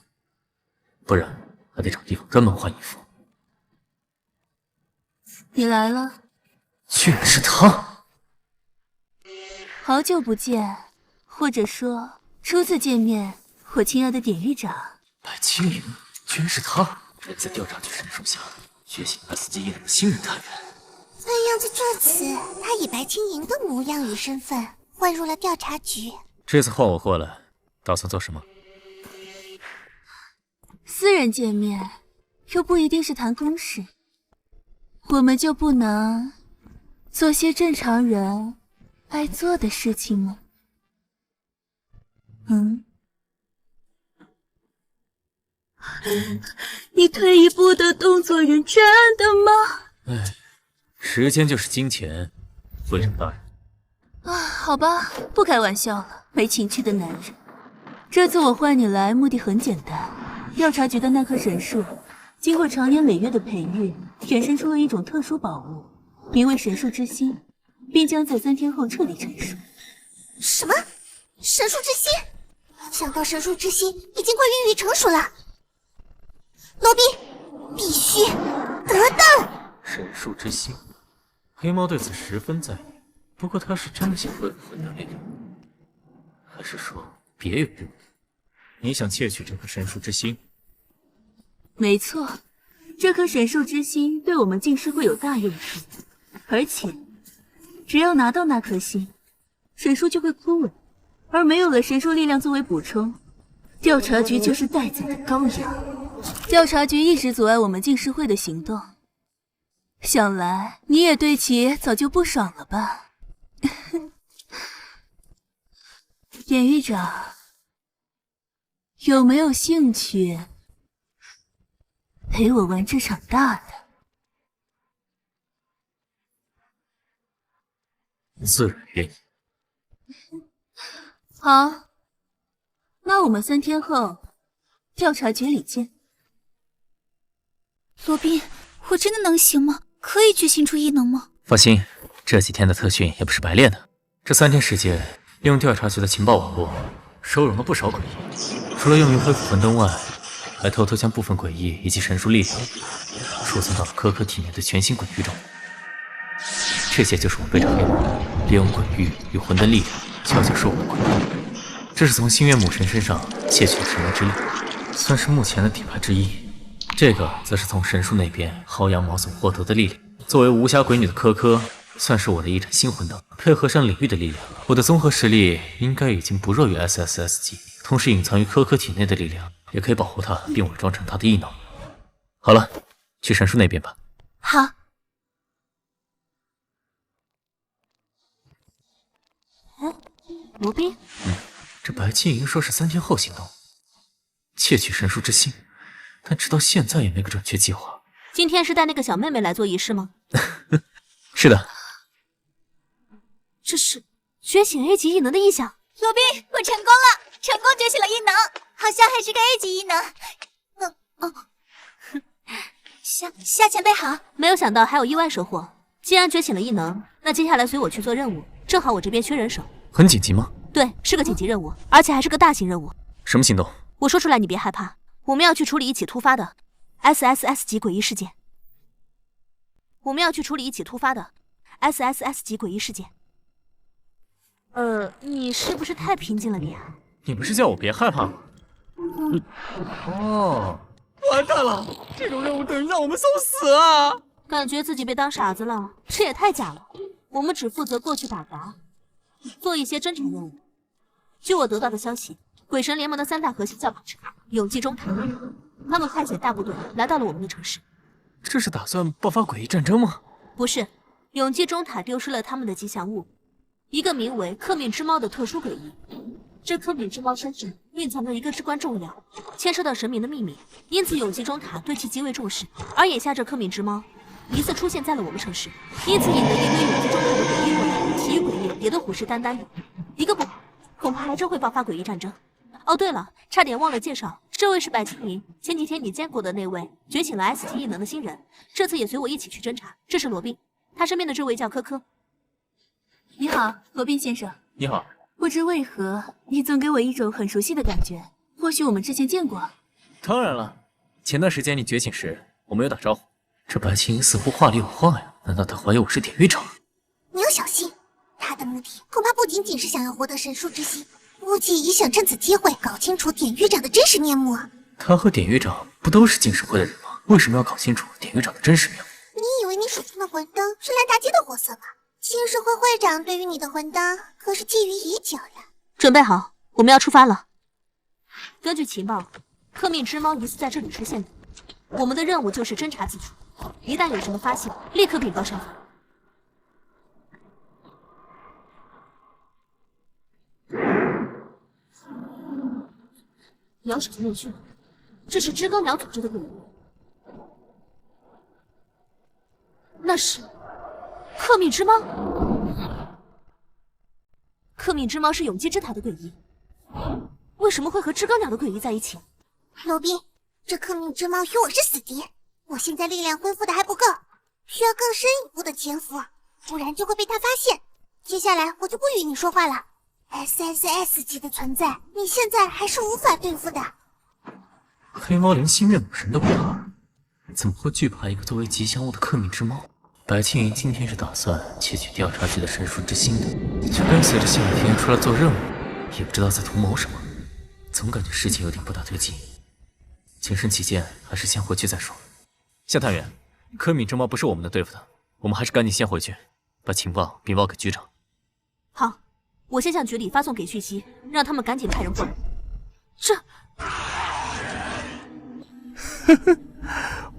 不然还得找地方专门换衣服。你来了，居然是他！好久不见，或者说初次见面，我亲爱的典狱长。白青莹，居然是他！人在调查局神树下觉醒 S 级异能的新人探员。看样子这次他以白青莹的模样与身份混入了调查局。这次换我过来，打算做什么？私人见面，又不一定是谈公事，我们就不能做些正常人爱做的事情吗？你退一步的动作认真的吗？时间就是金钱，会长大人。好吧，不开玩笑了，没情趣的男人。这次我换你来，目的很简单。调查局的那棵神树，经过长年累月的培育，衍生出了一种特殊宝物，名为神树之心，并将在3天后彻底成熟。什么？神树之心？想到神树之心已经快孕育成熟了，罗宾必须得到神树之心，黑猫对此十分在意。不过他是真的想恢复魂灯力量，还是说别有用意？你想窃取这颗神树之心？没错，这颗神树之心对我们净世会有大用处，而且只要拿到那颗心，神树就会枯萎，而没有了神树力量作为补充，调查局就是待宰的羔羊。调查局一直阻碍我们净世会的行动，想来你也对其早就不爽了吧？典狱长，有没有兴趣陪我玩这场大的？自然愿意。好，那我们3天后调查局里见。罗宾，我真的能行吗？可以觉醒出异能吗？放心，这几天的特训也不是白练的。这3天时间，利用调查局的情报网络，收容了不少诡异。除了用于恢复魂灯外，还偷偷将部分诡异以及神术力量储存到了科科体内的全新诡域中。这些就是我背着黑幕，利用诡域与魂灯力量悄悄收获的诡异。这是从星月母神身上窃取的神明之力，算是目前的底牌之一。这个则是从神树那边薅羊毛所获得的力量。作为无暇鬼女的科科，算是我的一盏新魂灯，配合上领域的力量，我的综合实力应该已经不弱于 SSS 级。同时，隐藏于科科体内的力量也可以保护他，并伪装成他的异能。好了，去神树那边吧。好。罗宾，这白青莹说是3天后行动，窃取神树之心，但直到现在也没个准确计划。今天是带那个小妹妹来做仪式吗？是的。这是觉醒 A 级异能的意象。罗宾，我成功了，成功觉醒了异能，好像还是个 A 级异能。夏前辈好。没有想到还有意外收获。既然觉醒了异能，那接下来随我去做任务，正好我这边缺人手。很紧急吗？对，是个紧急任务，而且还是个大型任务。什么行动？我说出来你别害怕，我们要去处理一起突发的 SSS 级诡异事件。SSS 级诡异事件。你是不是太平静了点啊？你不是叫我别害怕吗？哦，完蛋了，这种任务等于让我们送死啊！感觉自己被当傻子了，这也太假了。我们只负责过去打杂，做一些侦查任务。据我得到的消息，鬼神联盟的3大核心教派之永济中塔，他们派遣大部队来到了我们的城市。这是打算爆发诡异战争吗？不是，永济中塔丢失了他们的吉祥物，一个名为克敏之猫的特殊诡异。这克敏之猫身上蕴藏着一个至关重要、牵涉到神明的秘密，因此永济中塔对其极为重视。而眼下这克敏之猫疑似出现在了我们城市，因此引得一堆永济中塔的诡异过来，其余诡异也都虎视眈眈的。一个不好，恐怕还真会爆发诡异战争。哦，对了，差点忘了介绍，这位是白青莹，前几天你见过的那位觉醒了 S 级异能的新人，这次也随我一起去侦查。这是罗宾，他身边的这位叫科科。你好，罗宾先生。你好。不知为何，你总给我一种很熟悉的感觉，或许我们之前见过。当然了，前段时间你觉醒时，我们有打招呼。这白青莹似乎话里有话呀，难道他怀疑我是典狱长？你要小心，他的目的恐怕不仅仅是想要获得神树之心，估计也想趁此机会搞清楚典狱长的真实面目啊！他和典狱长不都是净世会的人吗？为什么要搞清楚典狱长的真实面目？你以为你手中的魂灯是烂大街的货色吗？净世会会长对于你的魂灯可是觊觎已久了。准备好，我们要出发了。根据情报，克敏之猫疑似在这里出现的，我们的任务就是侦查自处，一旦有什么发现，立刻禀报上方。鸟手内训，这是知更鸟组织的诡异。那是克敏之猫。克敏之猫是永济之塔的诡异，为什么会和知更鸟的诡异在一起？罗宾，这克敏之猫与我是死敌，我现在力量恢复的还不够，需要更深一步的潜伏，不然就会被他发现。接下来我就不与你说话了。SSS 级的存在，你现在还是无法对付的。黑猫连星月母神都不怕，怎么会惧怕一个作为吉祥物的克敏之猫？白青莹今天是打算窃取调查局的神树之心的，却跟随着夏天出来做任务，也不知道在图谋什么，总感觉事情有点不大对劲。谨慎起见，还是先回去再说。夏探员，柯敏这猫不是我们能对付的，我们还是赶紧先回去，把情报禀报给局长。好，我先向局里发送给讯息，让他们赶紧派人过来。这，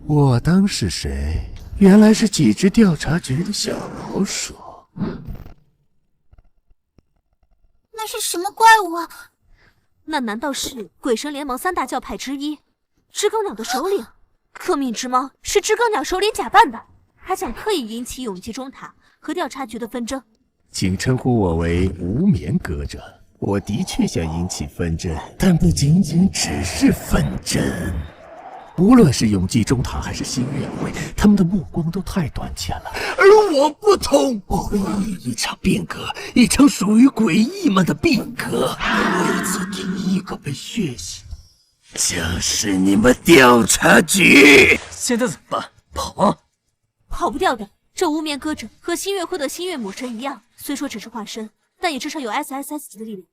我当是谁？原来是几只调查局的小老鼠。那是什么怪物啊？那难道是鬼神联盟3大教派之一，知更鸟的首领？克命之猫是知更鸟首领假扮的，还想刻意引起永济中塔和调查局的纷争。请称呼我为无眠阁者。我的确想引起纷争，但不仅仅只是纷争。无论是永济中塔还是新月会，他们的目光都太短浅了，而我不同，我会引领一场变革，一场属于诡异们的变革。为此，第一个被血洗，就是你们调查局。现在怎么办？跑啊！跑不掉的。这无眠歌者和新月会的新月母神一样，虽说只是化身，但也至少有 SSS 级的力量，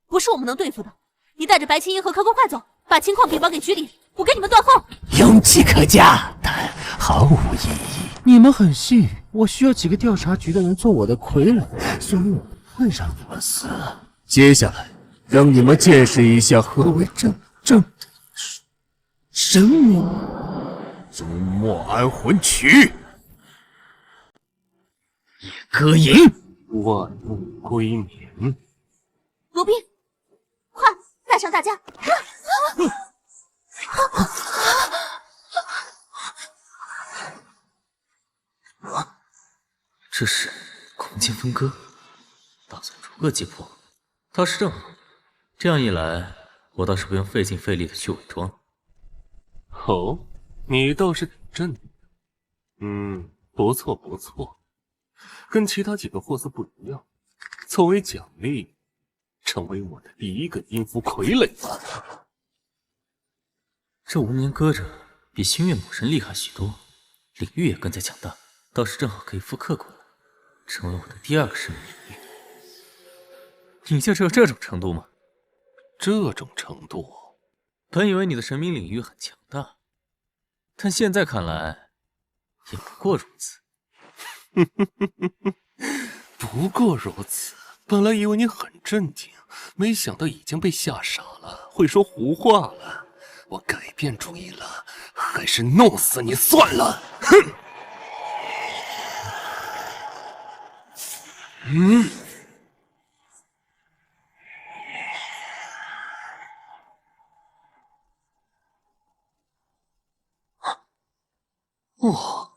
不是我们能对付的。你带着白青鹰和科工快走，把情况禀报给局里，我给你们断后。勇气可嘉，但毫无意义。你们很信，我需要几个调查局的人做我的傀儡，所以我不会让你们死。接下来，让你们见识一下何为真正的神明。周末安魂曲，夜歌吟，万物归眠。罗宾，快带上大家！这是空间分割，打算逐个击破，倒是正好。这样一来，我倒是不用费劲费力的去伪装。哦，你倒是挺镇定。不错不错，跟其他几个货色不一样。作为奖励，成为我的第一个音符傀儡吧。这无眠歌者比星月母神厉害许多，领域也更加强大，倒是正好可以复刻过来，成为我的第二个生命领域。你就只有这种程度吗？这种程度？本以为你的神明领域很强大，但现在看来，也不过如此。不过如此。本来以为你很镇定，没想到已经被吓傻了，会说胡话了。我改变主意了，还是弄死你算了。哼！哇！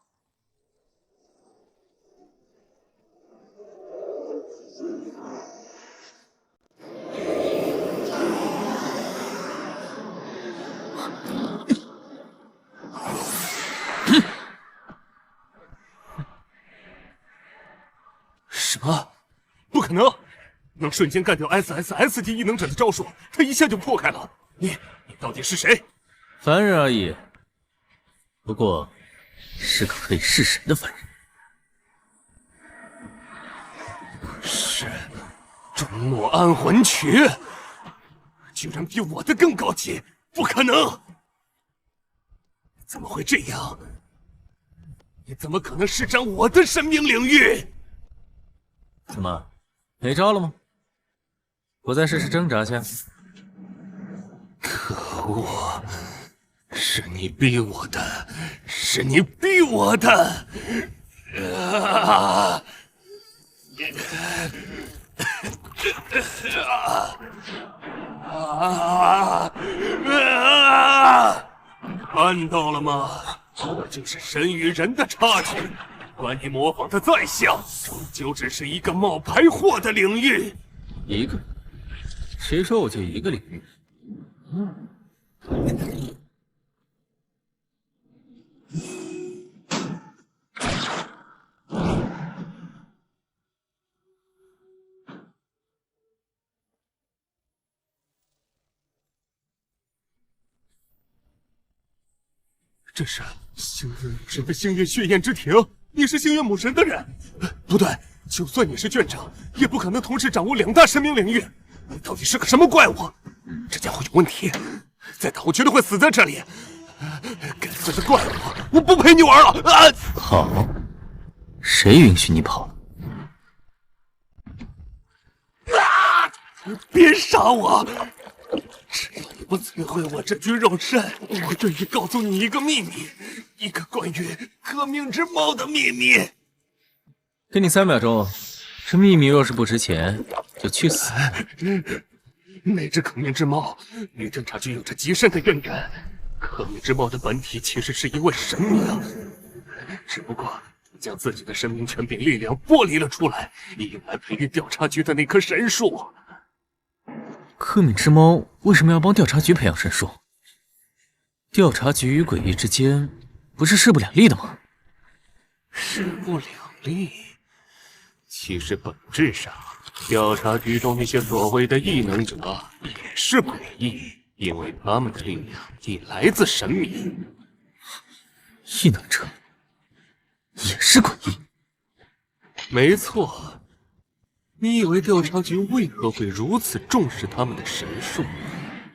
什么？不可能！能瞬间干掉 SSS 级异能者的招数，他一下就破开了。你到底是谁？凡人而已，不过是个可以弑神的凡人。是终末安魂曲，居然比我的更高级，不可能！怎么会这样？你怎么可能施展我的神明领域？怎么，没招了吗？我再试试挣扎下。可恶！是你逼我的，是你逼我的！看到了吗？这就是神与人的差距。管你模仿的再像，终究只是一个冒牌货的领域。一个？谁说我就一个领域？这是星月母神的星月血焰之庭，你是星月母神的人？不对，就算你是卷长，也不可能同时掌握2大神明领域。你到底是个什么怪物？这家伙有问题，再打我绝对会死在这里。该死的怪物，我不陪你玩了！啊！好，谁允许你跑？别杀我！只要你不摧毁我这具肉身，我愿意告诉你一个秘密，一个关于革命之猫的秘密。给你3秒钟，这秘密若是不值钱，就去死。那只革命之猫与侦察局有着极深的渊源。革命之猫的本体其实是一位神明，只不过将自己的神明权柄力量剥离了出来，以用来培育调查局的那棵神树。克敏之猫为什么要帮调查局培养神树？调查局与诡异之间不是势不两立的吗？势不两立？其实本质上，调查局中那些所谓的异能者也是诡异，因为他们的力量也来自神明。异能者也是诡异？没错。你以为调查局为何会如此重视他们的神树？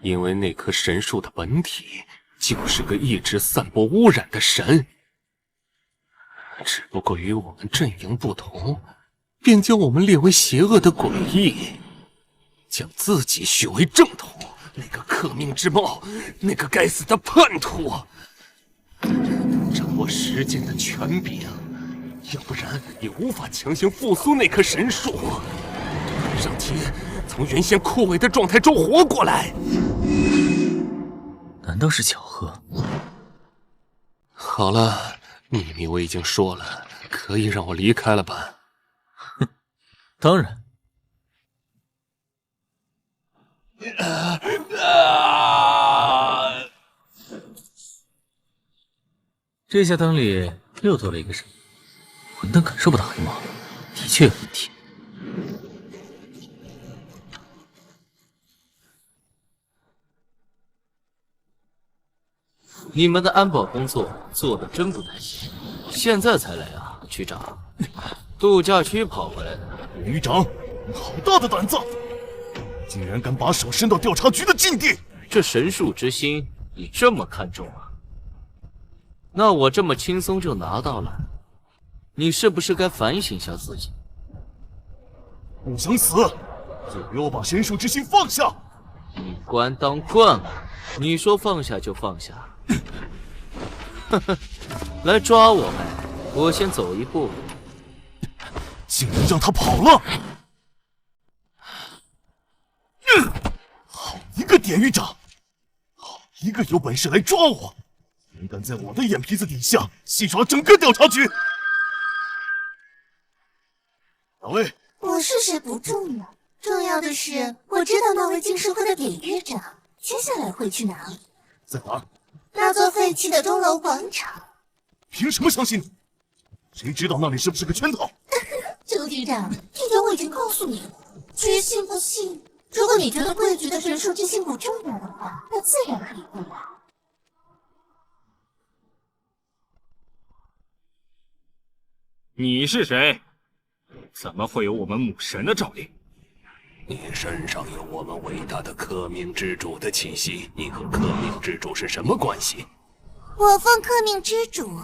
因为那棵神树的本体就是个一直散播污染的神。只不过与我们阵营不同，便将我们列为邪恶的诡异，将自己许为正统。那个克命之猫，那个该死的叛徒，掌握时间的权柄。要不然也无法强行复苏那棵神树，让其从原先枯萎的状态中活过来。难道是巧合？好了，秘密我已经说了，可以让我离开了吧？哼，当然。这下灯里又多了一个神。混蛋感受不到黑猫，的确有问题。你们的安保工作做得真不太行，现在才来啊，局长？度假区跑回来的？局长，你好大的胆子，竟然敢把手伸到调查局的禁地！这神树之心，你这么看重啊？那我这么轻松就拿到了。你是不是该反省一下自己？不想死，就给我把神树之心放下！你官当惯了，你说放下就放下。呵呵，来抓我呗！我先走一步。竟然让他跑了！好一个典狱长，好一个有本事来抓我！竟敢在我的眼皮子底下戏耍整个调查局！哪位？我是谁不重要，重要的是我知道那位进士会的典狱长接下来会去哪里。在哪儿？那座废弃的钟楼广场。凭什么相信你？谁知道那里是不是个圈套？周局长，这点我已经告诉你了，至于信不信，如果你觉得贵局的神树之心不重要的话，那自然可以不来。你是谁？怎么会有我们母神的诏令？你身上有我们伟大的克命之主的气息，你和克命之主是什么关系？我奉克命之主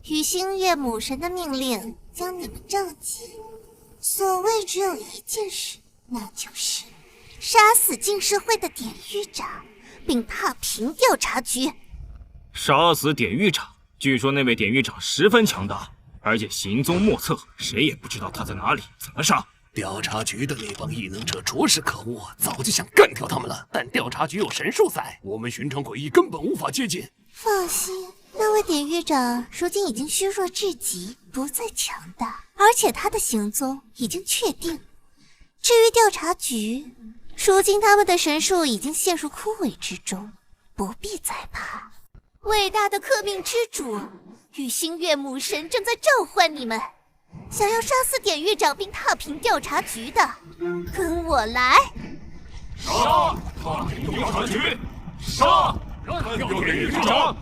与星月母神的命令将你们召集。所谓只有一件事，那就是杀死进士会的典狱长，并踏平调查局。杀死典狱长？据说那位典狱长十分强大，而且行踪莫测，谁也不知道他在哪里。怎么杀？调查局的那帮异能者着实可恶，早就想干掉他们了。但调查局有神树在，我们寻常诡异根本无法接近。放心，那位典狱长如今已经虚弱至极，不再强大，而且他的行踪已经确定。至于调查局，如今他们的神树已经陷入枯萎之中，不必再怕。伟大的克命之主与星月母神正在召唤你们，想要杀死典狱长并踏平调查局的，跟我来！杀！踏平调查局！杀！干掉典狱长！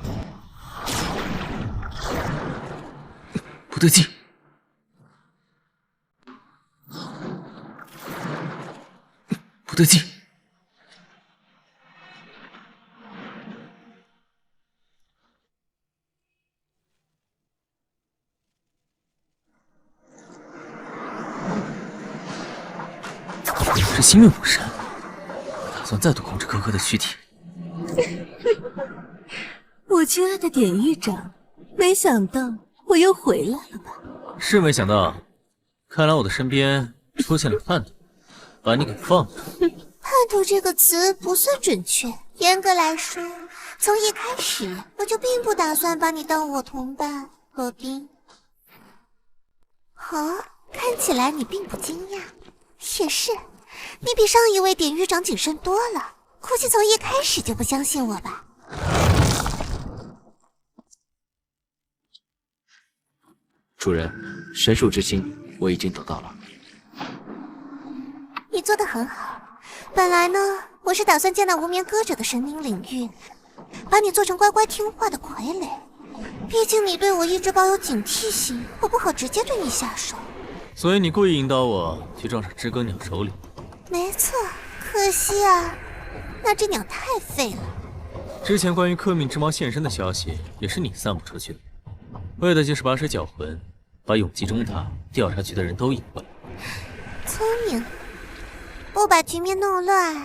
不对劲！得劲。是星月母神，我打算再度控制可可的躯体。我亲爱的典狱长，没想到我又回来了吧？是没想到，看来我的身边出现了叛徒，把你给放了。叛徒这个词不算准确，严格来说，从一开始我就并不打算把你当我同伴，罗宾。看起来你并不惊讶，也是，你比上一位典狱长谨慎多了，估计从一开始就不相信我吧。主人，神树之心我已经得到了。你做得很好。本来呢，我是打算借那无眠歌者的神明领域，把你做成乖乖听话的傀儡。毕竟你对我一直抱有警惕心，我不好直接对你下手。所以你故意引导我去撞上知更鸟手里。没错，可惜啊，那只鸟太废了。之前关于克命之猫现身的消息也是你散布出去的，为的就是把水搅浑，把永济中塔调查局的人都引过来。聪明，不把局面弄乱，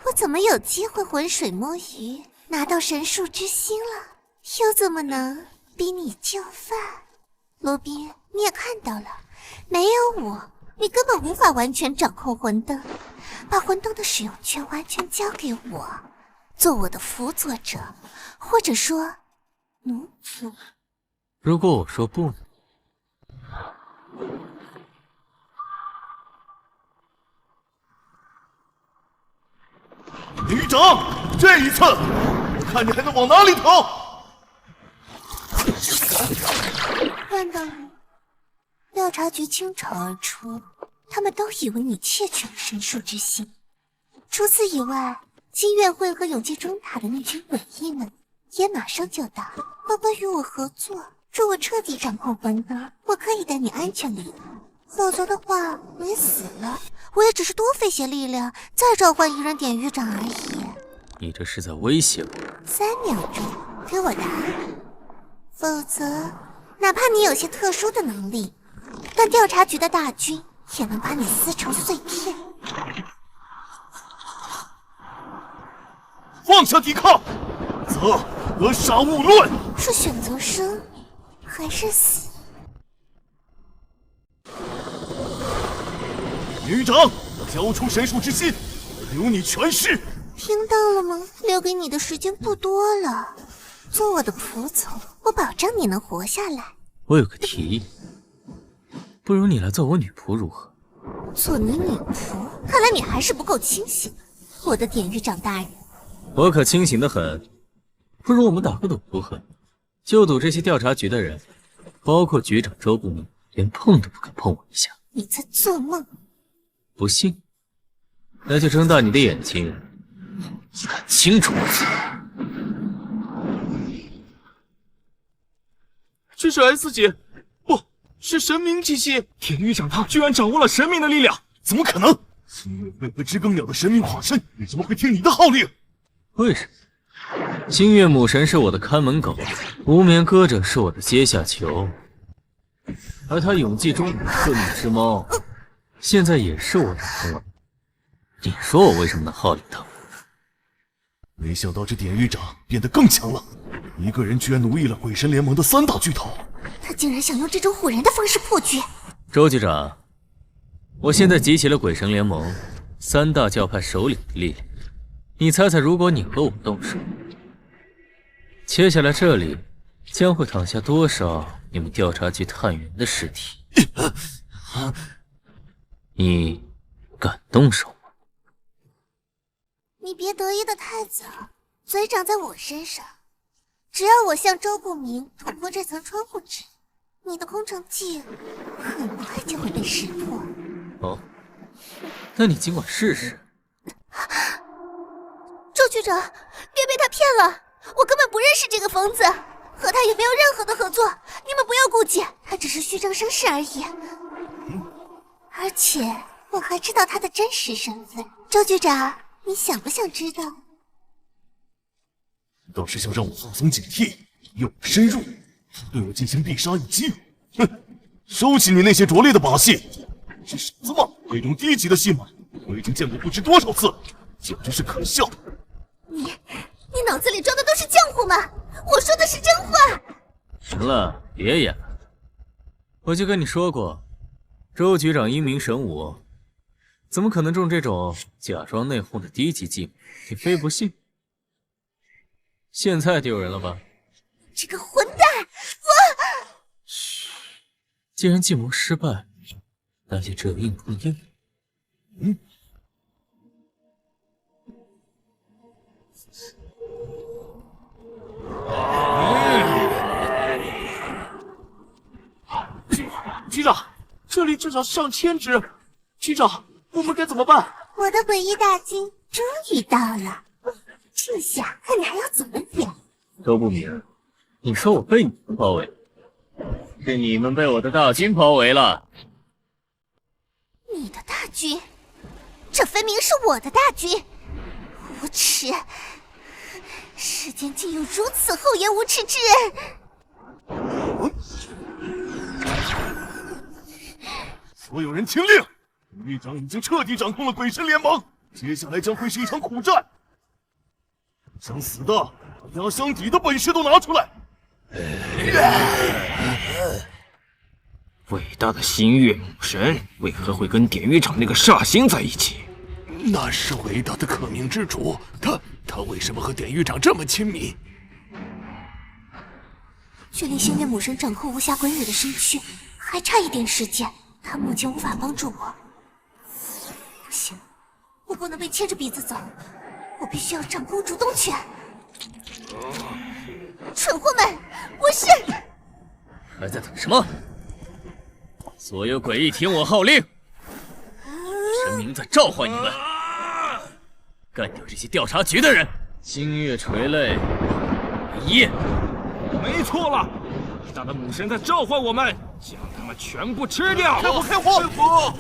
我怎么有机会浑水摸鱼，拿到神树之心了？又怎么能逼你就范？罗宾，你也看到了，没有我，你根本无法完全掌控魂灯，把魂灯的使用权完全交给我，做我的辅佐者，或者说奴仆。如果我说不呢？旅长，这一次我看你还能往哪里逃！看到了，调查局倾巢而出，他们都以为你窃取了神树之心。除此以外，金院会和永济中塔的那群诡异们也马上就到，宝宝与我合作，助我彻底掌控魂灯，我可以带你安全离开。否则的话，你死了，我也只是多费些力量，再召唤一人典狱长而已。你这是在威胁我？3秒钟，给我答案，否则哪怕你有些特殊的能力，但调查局的大军也能把你撕成碎片。放下抵抗，则格杀勿论。是选择生还是死？旅长，交出神树之心，留你全尸。听到了吗？留给你的时间不多了，做我的仆从，我保证你能活下来。我有个提议，不如你来做我女仆如何？做你女仆？看来你还是不够清醒，我的典狱长大人。我可清醒得很，不如我们打个赌如何？就赌这些调查局的人，包括局长周不明，连碰都不敢碰我一下。你在做梦？不信，那就睁大你的眼睛，看清楚我。这是 S 级，不是神明气息。典狱长他居然掌握了神明的力量，怎么可能？星月会和知更鸟的神明化身，怎么会听你的号令？为什么？星月母神是我的看门狗，无眠歌者是我的阶下囚，而他永济中克命之猫，现在也是我的同儿。你说我为什么能号令他？没想到这典狱长变得更强了，一个人居然奴役了鬼神联盟的3大巨头。他竟然想用这种唬人的方式破局。周局长，我现在集齐了鬼神联盟3大教派首领的力量，你猜猜，如果你和我动手，接下来这里将会躺下多少你们调查局探员的尸体？你敢动手吗？你别得意的太早，嘴长在我身上。只要我向周不明捅破这层窗户纸，你的空城计很快就会被识破。哦，那你尽管试试。周局长，别被他骗了，我根本不认识这个疯子，和他也没有任何的合作，你们不要顾忌，他只是虚张声势而已。而且我还知道他的真实身份。周局长，你想不想知道？倒是想让我放松警惕，诱我深入，对我进行必杀一击。哼，收起你那些拙劣的把戏，是傻子吗？这种低级的戏码，我已经见过不知多少次了，简直是可笑。你脑子里装的都是浆糊吗？我说的是真话。行了，别演了。我就跟你说过，周局长英明神武，怎么可能中这种假装内讧的低级计谋？你非不信？现在丢人了吧？这个混蛋！嘘，既然计谋失败，那就只有硬碰硬。局长，这里至少上千只，局长，我们该怎么办？我的诡异大军终于到了，这下看你还要怎么演。周不明，你说我被你们包围，是你们被我的大军包围了。你的大军？这分明是我的大军！无耻！世间竟有如此厚颜无耻之人！所有人听令，狱长已经彻底掌控了鬼神联盟，接下来将会是一场苦战。想死的，把压箱底的本事都拿出来！伟大的星月母神为何会跟典狱长那个煞星在一起？那是伟大的可命之主，他为什么和典狱长这么亲密？距离星月母神掌控无暇鬼女的身躯还差一点时间，他目前无法帮助我。不行，我不能被牵着鼻子走，我必须要掌控主动权。蠢货们，我是……还在等什么？所有诡异听我号令！神明在召唤你们，干掉这些调查局的人！星月垂泪，一！没错了，伟大的母神在召唤我们，将他们全部吃掉！开火！开火！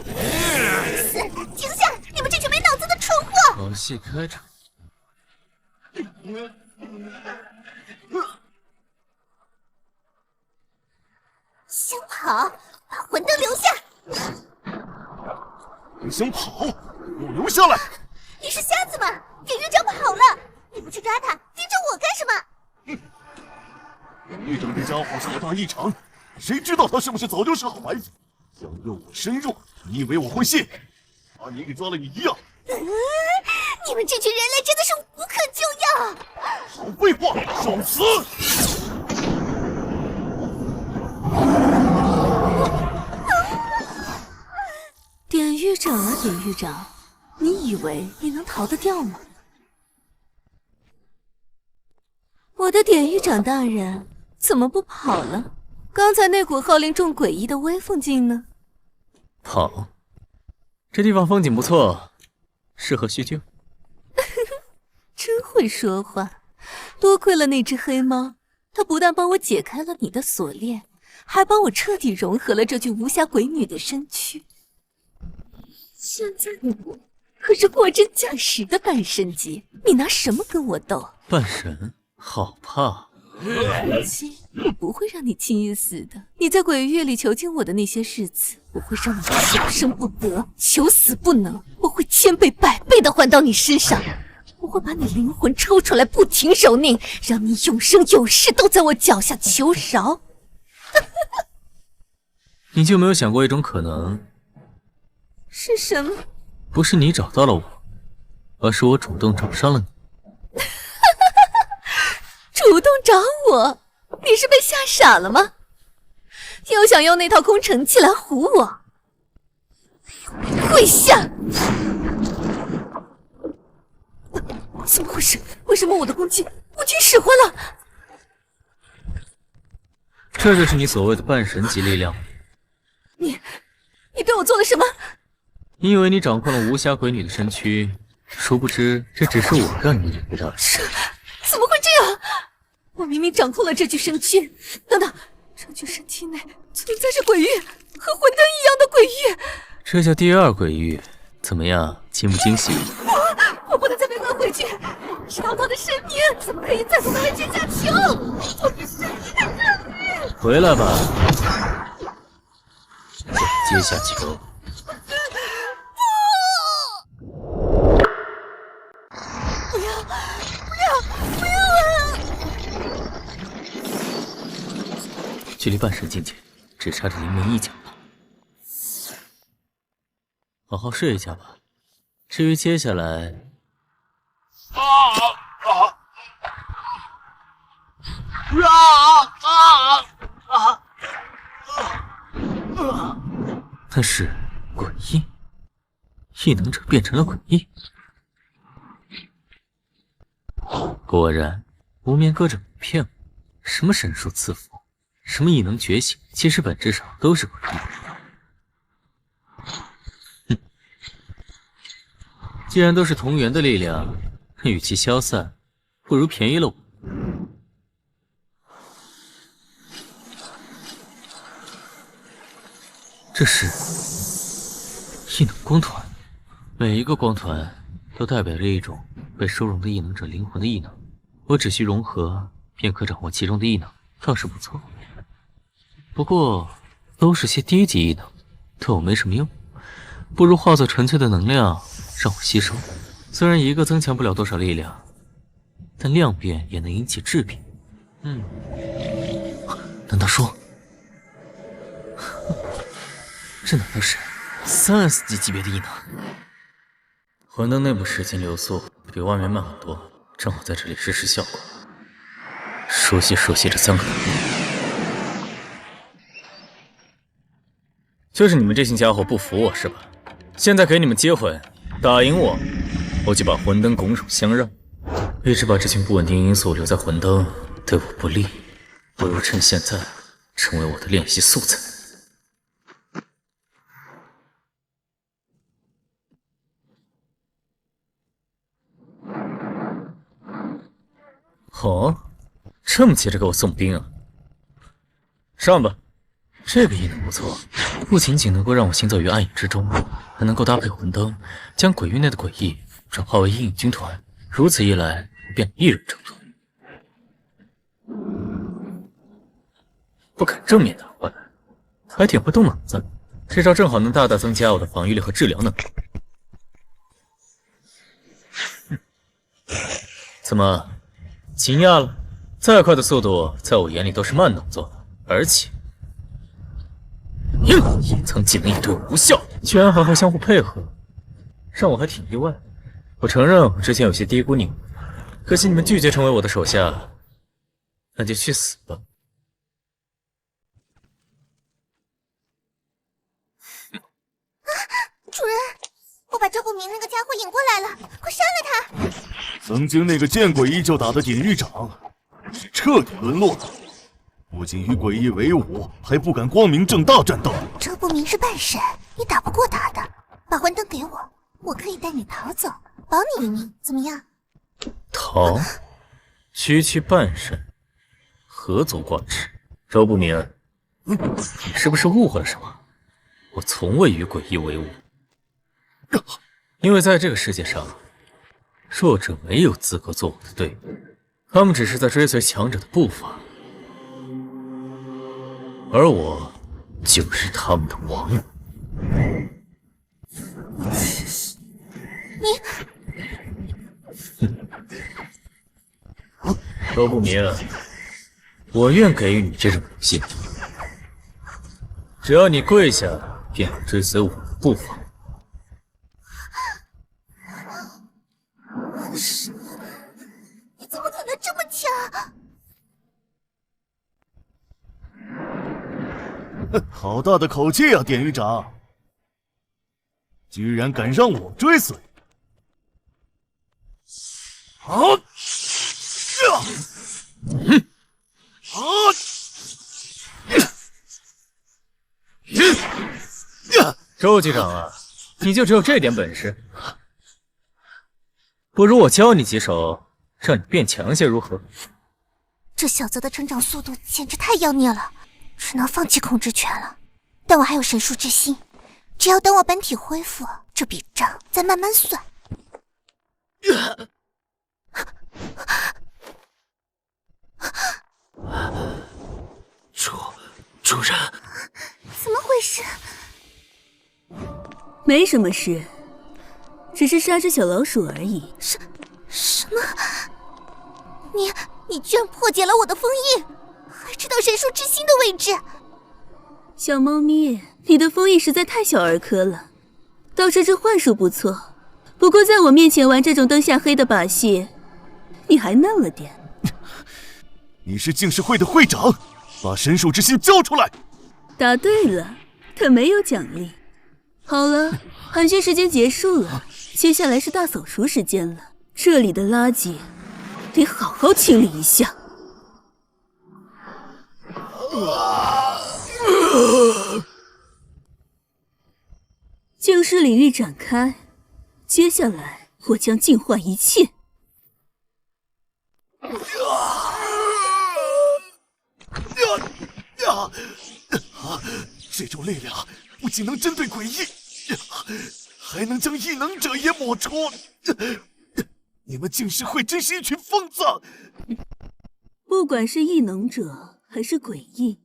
停下！你们这群没脑子的蠢货！好戏开场。想跑，把魂灯留下！你想跑，给我留下来！你是瞎子吗？典狱长跑了，你不去抓他，盯着我干什么？典狱长这家伙小大一场，谁知道他是不是早就是好孩子？想诱我深入，你以为我会信？把你给抓了也一样。你们这群人类真的是无可救药！少废话，受死！典狱长啊，典狱长，你以为你能逃得掉吗？我的典狱长大人怎么不跑了？刚才那股号令众诡异的威风劲呢？跑？这地方风景不错，适合叙旧。真会说话，多亏了那只黑猫，它不但帮我解开了你的锁链，还帮我彻底融合了这具无暇鬼女的身躯。现在的我可是货真价实的半神级，你拿什么跟我斗？半神，好怕！放心，我不会让你轻易死的。你在鬼域里囚禁我的那些日子，我会让你求生不得，求死不能。我会千倍百倍的还到你身上。我会把你灵魂抽出来，不停蹂躏，让你永生永世都在我脚下求饶。你就没有想过一种可能？是什么？不是你找到了我，而是我主动找上了你。主动找我？你是被吓傻了吗？又想用那套空城计来唬我？跪下！怎么回事？为什么我的攻击不听使唤了？这就是你所谓的半神级力量。你对我做了什么？你以为你掌控了无暇鬼女的身躯，殊不知这只是我让你以为的。怎么会这样？我明明掌控了这具身躯。等等，这具身躯内存在着鬼域，和魂灯一样的鬼域。这叫第二鬼域，怎么样，惊不惊喜？我不能再被关回去，烧到的生命怎么可以再从那位阶下囚？我必须回来吧，阶下囚。不要！不要啊！距离半神境界只差这临门一脚了，好好睡一觉吧。至于接下来，那是诡异，异能者变成了诡异。果然，无眠歌者没骗我，什么神术赐福，什么异能觉醒，其实本质上都是诡异。哼，既然都是同源的力量，那与其消散，不如便宜了我。这是异能光团，每一个光团都代表着一种被收容的异能者灵魂的异能，我只需融合便可掌握其中的异能，倒是不错。不过都是些低级异能，对我没什么用，不如化作纯粹的能量让我吸收。虽然一个增强不了多少力量，但量变也能引起质变。难道说，这难道是3S 级别的异能？魂灯内部时间流速比外面慢很多，正好在这里实施效果。熟悉这3个字。就是你们这群家伙不服我是吧？现在给你们机会，打赢我，我就把魂灯拱手相让。一直把这群不稳定因素留在魂灯，对我不利，不如趁现在成为我的练习素材。哦，这么急着给我送兵啊！上吧，这个异能不错，不仅仅能够让我行走于暗影之中，还能够搭配魂灯，将鬼域内的诡异转化为阴影军团。如此一来，我便一人争夺。不敢正面打过来，还挺会动脑子。这招正好能大大增加我的防御力和治疗能力。怎么？惊讶了？再快的速度，在我眼里都是慢动作，而且，隐藏技能一堆无效，居然还会相互配合，让我还挺意外。我承认我之前有些低估你们，可惜你们拒绝成为我的手下，那就去死吧。主人，我把周不明那个家伙引过来了，快杀了他！曾经那个见鬼异就打的典狱长，是彻底沦落了，不仅与诡异为伍，还不敢光明正大战斗。周不明是半神，你打不过他的。把魂灯给我，我可以带你逃走，保你一命，怎么样？逃？区半神，何足挂齿？周不明，你是不是误会了什么？我从未与诡异为伍，因为在这个世界上，弱者没有资格做我的队友，他们只是在追随强者的步伐，而我就是他们的王。周不明，我愿给予你这种荣幸，只要你跪下，便能追随我的步伐。你怎么可能这么强？好大的口气啊，典狱长！居然敢让我追随！好！周局长啊，你就只有这点本事？不如我教你几手，让你变强些，如何？这小子的成长速度简直太妖孽了，只能放弃控制权了。但我还有神术之心，只要等我本体恢复，这笔账再慢慢算。主人，怎么回事？没什么事，只是杀只小老鼠而已。什么？你居然破解了我的封印，还知道神树之心的位置？小猫咪，你的封印实在太小儿科了。倒是这幻术不错，不过在我面前玩这种灯下黑的把戏，你还嫩了点。你是净世会的会长，把神树之心交出来！答对了，可没有奖励。好了，寒暄时间结束了，接下来是大扫除时间了。这里的垃圾得好好清理一下。净世领域展开，接下来我将净化一切。这种力量不仅能针对诡异，还能将异能者也抹除。你们净世会真是一群疯子！不管是异能者还是诡异，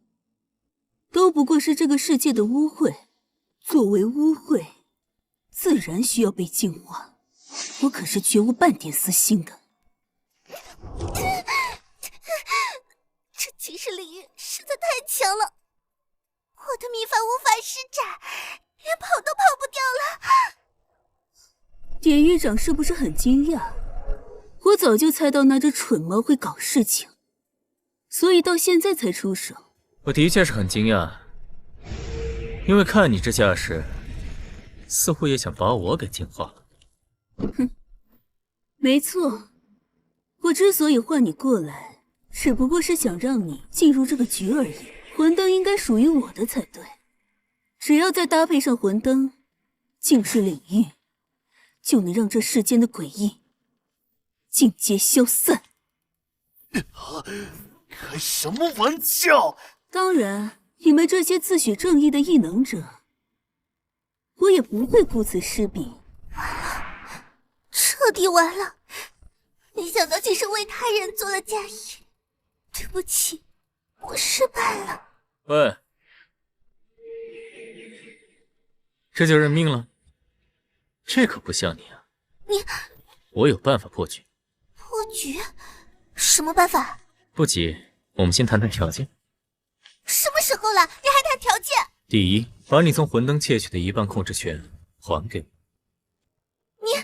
都不过是这个世界的污秽。作为污秽，自然需要被净化。我可是绝无半点私心的。这净世领域实在太强了，我的秘法无法施展，连跑都跑不掉了。典狱长是不是很惊讶？我早就猜到那只蠢猫会搞事情，所以到现在才出手。我的确是很惊讶，因为看你这架势，似乎也想把我给净化了。哼，没错，我之所以唤你过来，只不过是想让你进入这个局而已。魂灯应该属于我的才对，只要再搭配上魂灯，净世领域就能让这世间的诡异尽皆消散。开什么玩笑！当然，你们这些自诩正义的异能者，我也不会顾此失彼。彻底完了！没想到竟是为他人做了嫁衣，对不起，我失败了。喂，这就认命了？这可不像你啊！我有办法破局。破局？什么办法？不急，我们先谈谈条件。什么时候了，你还谈条件？第一，把你从魂灯窃取的一半控制权还给我。你。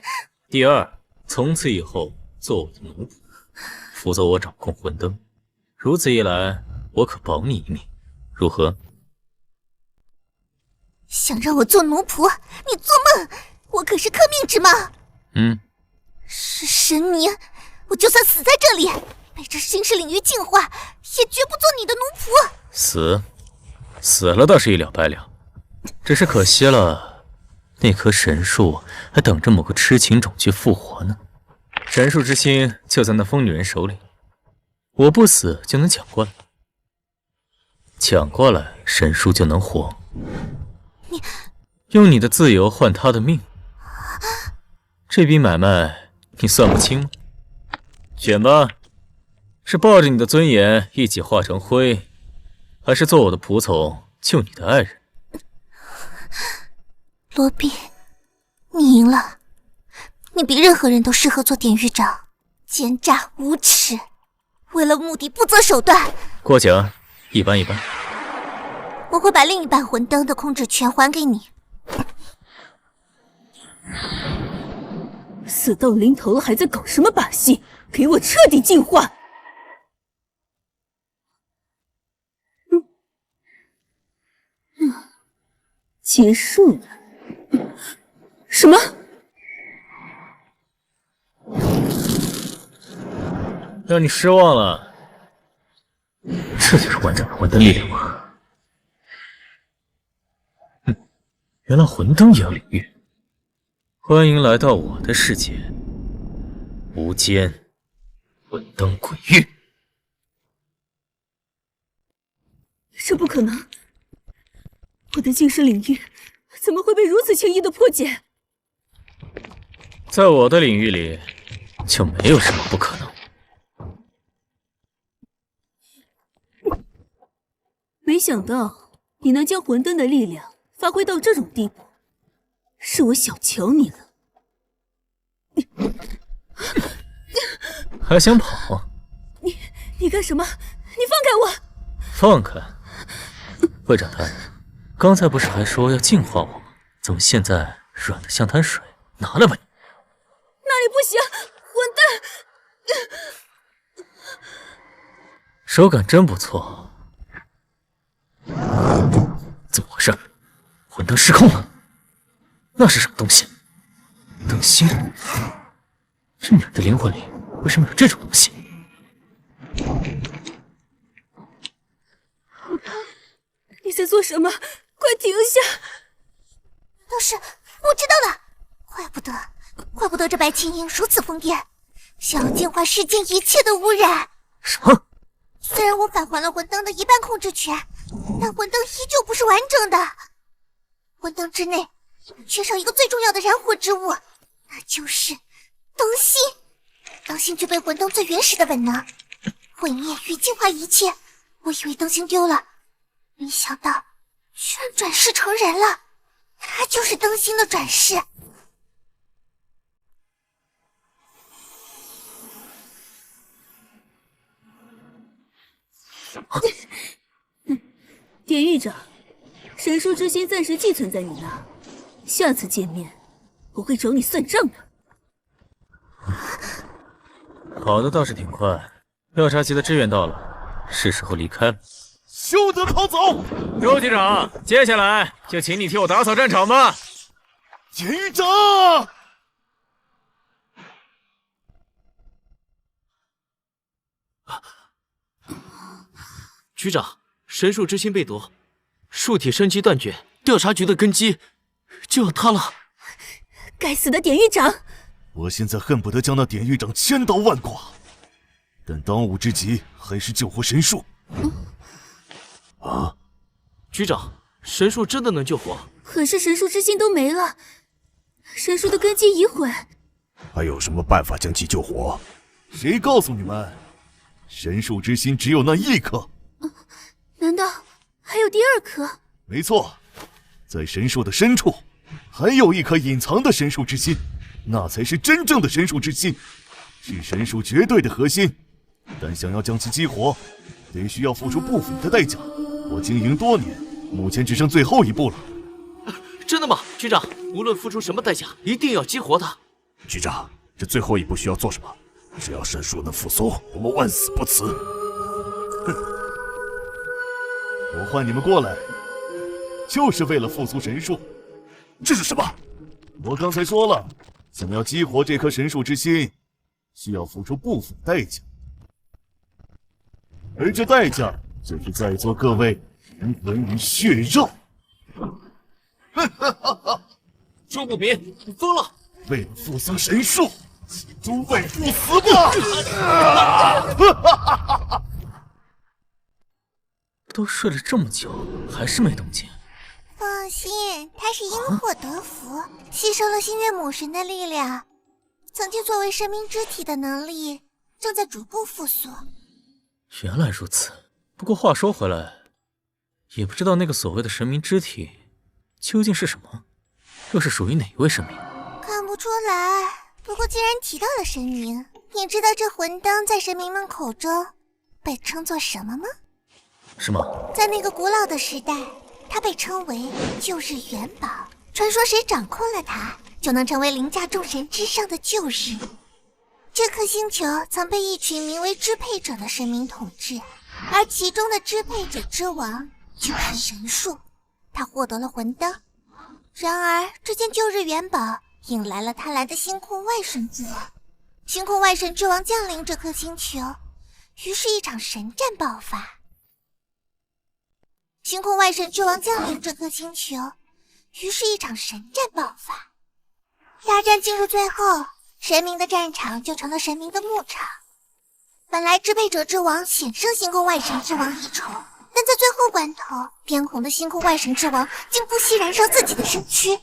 第二，从此以后做我的奴仆，辅佐我掌控魂灯。如此一来，我可保你一命，如何？想让我做奴仆？你做梦！我可是氪命之猫。是神明，我就算死在这里，被这新世领域净化，也绝不做你的奴仆。死了倒是一了百了，只是可惜了，那棵神树还等着某个痴情种去复活呢。神树之心就在那疯女人手里，我不死就能抢过来，抢过来神树就能活。你用你的自由换他的命，这笔买卖你算不清吗？选吧，是抱着你的尊严一起化成灰，还是做我的仆从救你的爱人？罗宾，你赢了，你比任何人都适合做典狱长，奸诈无耻，为了目的不择手段。过奖，一般一般。我会把另一半魂灯的控制权还给你。死到临头了，还在搞什么把戏？给我彻底净化！结束了。什么？让你失望了。这就是完整的魂灯力量吗？原来魂灯也有领域。欢迎来到我的世界，无间魂灯鬼域。这不可能！我的净世领域怎么会被如此轻易的破解？在我的领域里，就没有什么不可能。没想到你能将魂灯的力量发挥到这种地步，是我小瞧你了。还想跑？你干什么？你放开我！放开！会长他，刚才不是还说要净化我吗？怎么现在软得像滩水？拿来吧你！那里不行，混蛋！手感真不错。怎么回事？魂灯失控了？那是什么东西？灯芯？这女人的灵魂里为什么有这种东西？你在做什么？快停下！老师，我知道了，怪不得这白青鹰如此疯癫，想要净化世间一切的污染。什么？虽然我返还了魂灯的一半控制权，但魂灯依旧不是完整的。魂灯之内缺少一个最重要的燃火之物，那就是灯芯。灯芯具备魂灯最原始的本能，毁灭与净化一切。我以为灯芯丢了，没想到居然转世成人了。它就是灯芯的转世。典狱长，神树之心暂时寄存在你那，下次见面我会找你算账的。跑的倒是挺快，调查局的支援到了，是时候离开了。休得逃走！周局长，接下来就请你替我打扫战场吧。典狱长，局长，神树之心被夺，树体生机断绝，调查局的根基就要塌了。该死的典狱长！我现在恨不得将那典狱长千刀万剐，但当务之急还是救活神树。啊，局长，神树真的能救活？可是神树之心都没了，神树的根基已毁。还有什么办法将其救活？谁告诉你们，神树之心只有那一颗？难道还有第二颗？没错，在神树的深处，还有一颗隐藏的神树之心，那才是真正的神树之心，是神树绝对的核心。但想要将其激活，得需要付出不菲的代价。我经营多年，目前只剩最后一步了。真的吗，局长？无论付出什么代价，一定要激活它。局长，这最后一步需要做什么？只要神树能复苏，我们万死不辞。我唤你们过来，就是为了复苏神树。这是什么？我刚才说了，想要激活这颗神树之心，需要付出不菲代价，而这代价就是在座各位灵魂与血肉。周不平，你疯了！为了复苏神树，诸位不死吧！都睡了这么久，还是没动静。放心，他是因祸得福，吸收了星月母神的力量，曾经作为神明之体的能力正在逐步复苏。原来如此。不过话说回来，也不知道那个所谓的神明之体究竟是什么，又是属于哪一位神明？看不出来。不过既然提到了神明，你知道这魂灯在神明们口中被称作什么吗？是吗？在那个古老的时代，它被称为旧日元宝。传说谁掌控了它，就能成为凌驾众神之上的旧日。这颗星球曾被一群名为支配者的神明统治，而其中的支配者之王就是神树，他获得了魂灯。然而这件旧日元宝引来了贪婪的星空外神之王。星空外神之王降临这颗星球，于是一场神战爆发。星空外神之王降临这颗星球，于是一场神战爆发。大战进入最后，神明的战场就成了神明的牧场。本来支配者之王险胜星空外神之王一筹，但在最后关头，边红的星空外神之王竟不惜燃烧自己的身躯，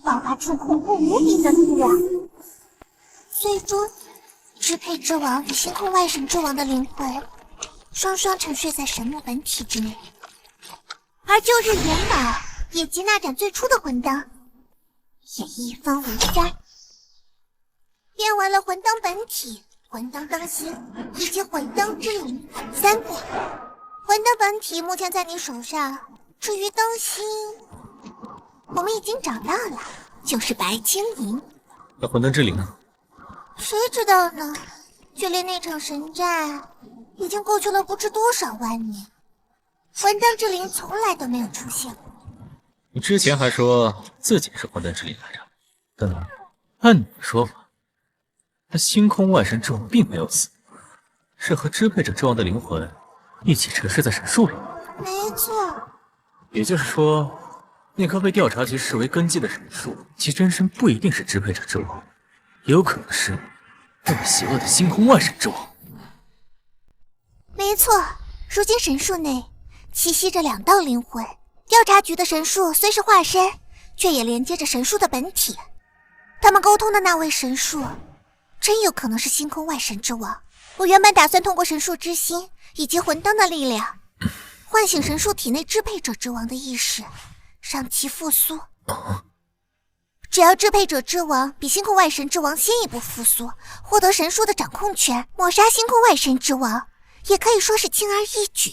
爆发出恐怖无比的力量。最终，支配之王与星空外神之王的灵魂双双沉睡在神木本体之内，而旧日元宝以及那盏最初的魂灯也一分为三，变为了魂灯本体、魂灯灯芯以及魂灯之灵3个。魂灯本体目前在你手上，至于灯芯，我们已经找到了，就是白金银。那魂灯之灵呢？谁知道呢？距离那场神战已经过去了不知多少万年，魂灯之灵从来都没有出现过。你之前还说自己是魂灯之灵来着，等等，按你的说法，那星空外神之王并没有死，是和支配者之王的灵魂一起沉睡在神树里。没错，也就是说，那棵被调查局视为根基的神树，其真身不一定是支配者之王，也有可能是那么邪恶的星空外神之王。没错，如今神树内栖息着2道灵魂。调查局的神树虽是化身，却也连接着神树的本体。他们沟通的那位神树，真有可能是星空外神之王。我原本打算通过神树之心以及魂灯的力量，唤醒神树体内支配者之王的意识，让其复苏。只要支配者之王比星空外神之王先一步复苏，获得神树的掌控权，抹杀星空外神之王，也可以说是轻而易举。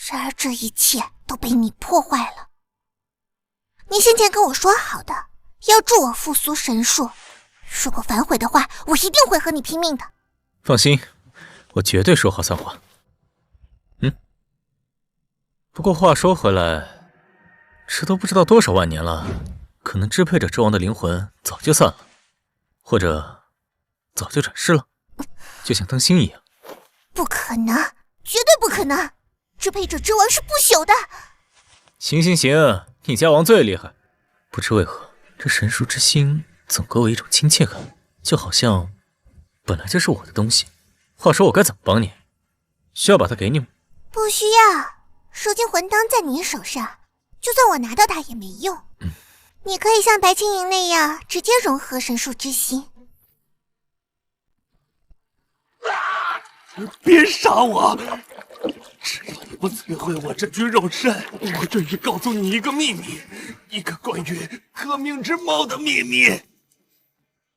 然而这一切都被你破坏了。你先前跟我说好的，要助我复苏神树，如果反悔的话，我一定会和你拼命的。放心，我绝对说话算话。不过话说回来，这都不知道多少万年了，可能支配者之王的灵魂早就散了，或者早就转世了，就像灯芯一样。不可能，绝对不可能！支配者之王是不朽的。行，你家王最厉害。不知为何，这神树之心总给我一种亲切感，就好像本来就是我的东西。话说我该怎么帮你？需要把它给你吗？不需要，如今魂灯在你手上，就算我拿到它也没用。你可以像白金银那样直接融合神树之心。别杀我！只要你不摧毁我这具肉身，我愿意告诉你一个秘密，一个关于革命之猫的秘密。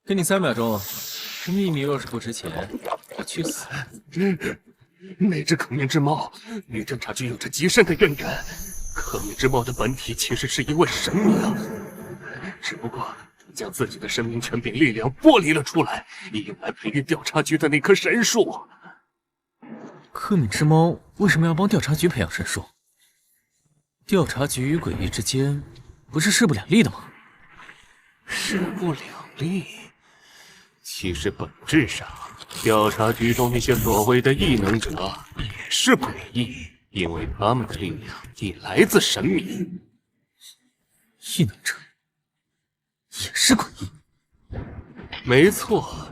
给你3秒钟，这秘密若是不值钱，我去死。那只革命之猫与侦察局有着极深的渊源，革命之猫的本体其实是一位神明，只不过将自己的生命权柄力量剥离了出来，以用来培育调查局的那棵神树。克敏之猫为什么要帮调查局培养神树？调查局与诡异之间不是势不两立的吗？势不两立？其实本质上，调查局中那些所谓的异能者也是诡异，因为他们的力量也来自神明。异能者也是诡异？没错。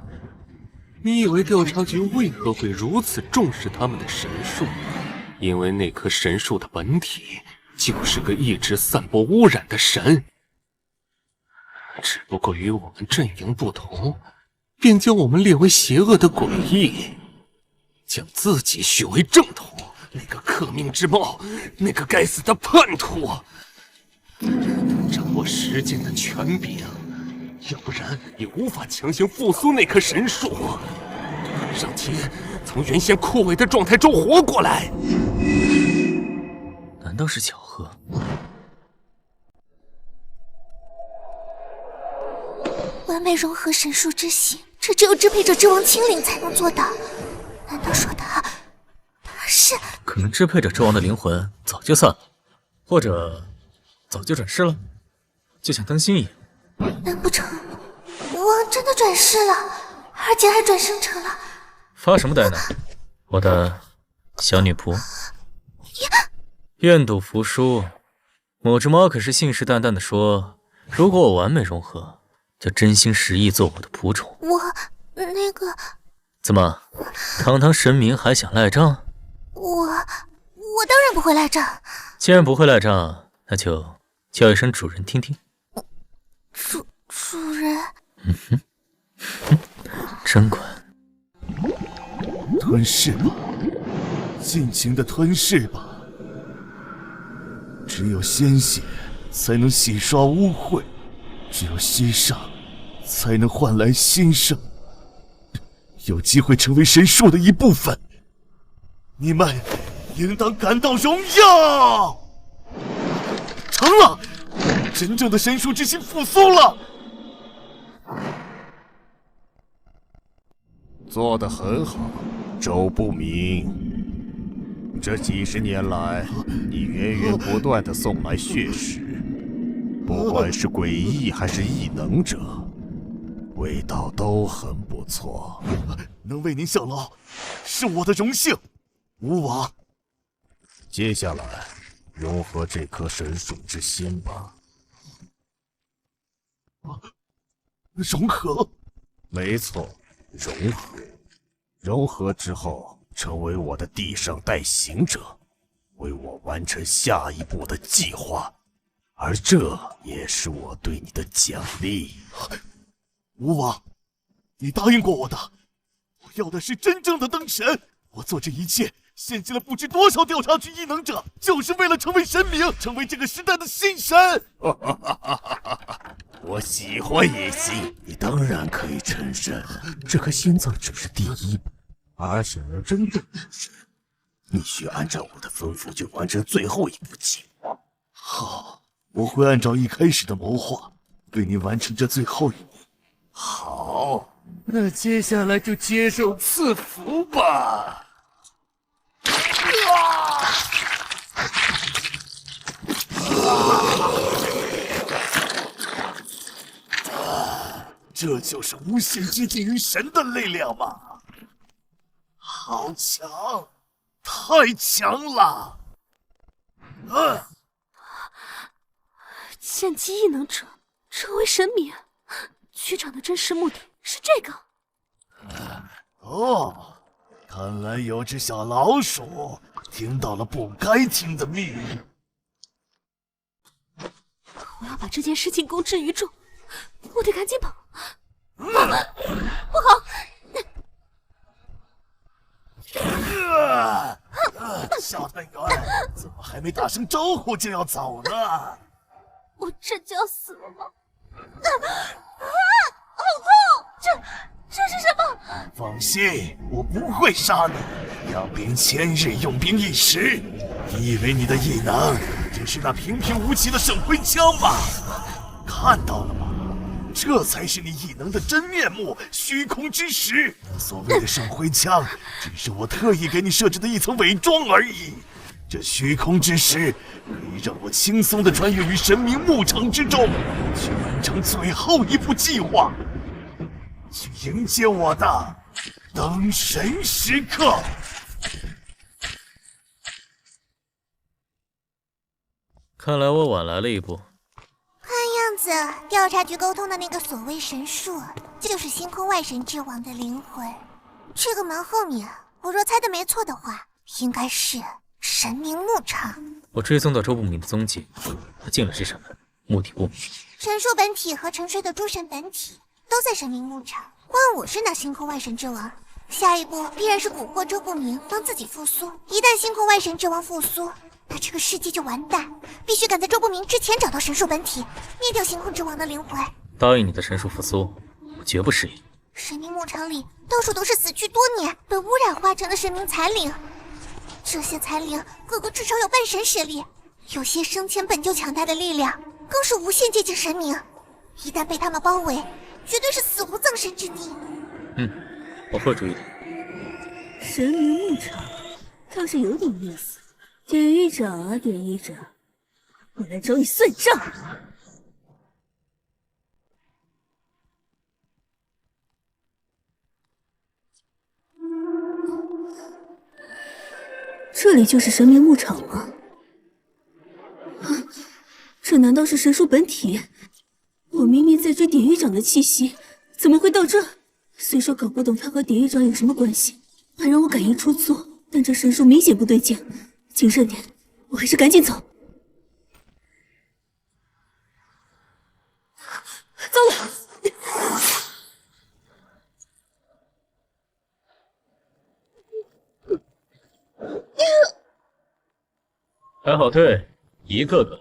你以为调查局为何会如此重视他们的神树？因为那棵神树的本体就是个一直散播污染的神。只不过与我们阵营不同，便将我们列为邪恶的诡异，将自己许为正统。那个克命之猫，那个该死的叛徒，掌握时间的权柄。要不然也无法强行复苏那棵神树，让其从原先枯萎的状态中活过来。难道是巧合？完美融合神树之心，这只有支配者之王亲临才能做到。难道说他是？可能支配者之王的灵魂早就散了，或者早就转世了，就像灯芯一样。难不成王真的转世了，而且还转生成了？发什么呆呢，我的小女仆？愿赌服输。某只猫可是信誓旦旦地说，如果我完美融合，就真心实意做我的仆从。我那个……怎么，堂堂神明还想赖账？我我当然不会赖账。既然不会赖账，那就叫一声主人听听。主人。真乖。吞噬吧，尽情的吞噬吧。只有鲜血才能洗刷污秽，只有牺牲才能换来新生，有机会成为神树的一部分。你们应当感到荣耀！成了，真正的神树之心复苏了。做得很好，周不明。这几十年来，你源源不断地送来血食，不管是诡异还是异能者，味道都很不错。能为您效劳，是我的荣幸，吴王。接下来，融合这颗神树之心吧。融合？没错，融合。融合之后，成为我的地上代行者，为我完成下一步的计划，而这也是我对你的奖励。吴王，你答应过我的，我要的是真正的灯神。我做这一切，献祭了不知多少调查局异能者，就是为了成为神明，成为这个时代的新神。我喜欢野心，你当然可以成神。这颗心脏只是第一步，而想要真正成神，你需按照我的吩咐去完成最后一步计划。好，我会按照一开始的谋划，为你完成这最后一步。好，那接下来就接受赐福吧。这就是无限接近于神的力量吗？好强，太强了！献祭异能者，成为神明。局长的真实目的是这个。哦，看来有只小老鼠听到了不该听的秘密。我要把这件事情公之于众，我得赶紧跑。不好！小团圆，怎么还没打声招呼就要走呢？我这就要死了吗？好痛！这是什么？放心，我不会杀你。养兵千日，用兵一时。你以为你的异能只是那平平无奇的圣盔枪吗？看到了吗？这才是你异能的真面目，虚空之石。所谓的圣盔枪，只是我特意给你设置的一层伪装而已。这虚空之石可以让我轻松地穿越于神明牧场之中，去完成最后一步计划，去迎接我的灯神时刻。看来我晚来了一步。看样子，调查局沟通的那个所谓神树，就是星空外神之王的灵魂。这个门后面，我若猜的没错的话，应该是神明牧场。我追踪到周不明的踪迹，他进了这扇门，目的不明。神树本体和沉睡的诸神本体都在神明牧场，换我是那星空外神之王，下一步必然是蛊惑周不明，帮自己复苏。一旦星空外神之王复苏，那这个世界就完蛋，必须赶在周不明之前找到神树本体，灭掉星空之王的灵魂。答应你的神树复苏，我绝不适应。神明牧场里到处都是死去多年、被污染化成的神明残灵，这些残灵个个至少有半神实力，有些生前本就强大的力量，更是无限接近神明。一旦被他们包围，绝对是死无葬身之地。我会注意的。神明牧场倒是有点意思。典狱长啊，典狱长，我来找你算账。这里就是神明牧场吗？这难道是神树本体？我明明在追典狱长的气息，怎么会到这？虽说搞不懂他和典狱长有什么关系，还让我感应出错，但这神树明显不对劲。谨慎点，我还是赶紧走。糟了！排好队，一个个。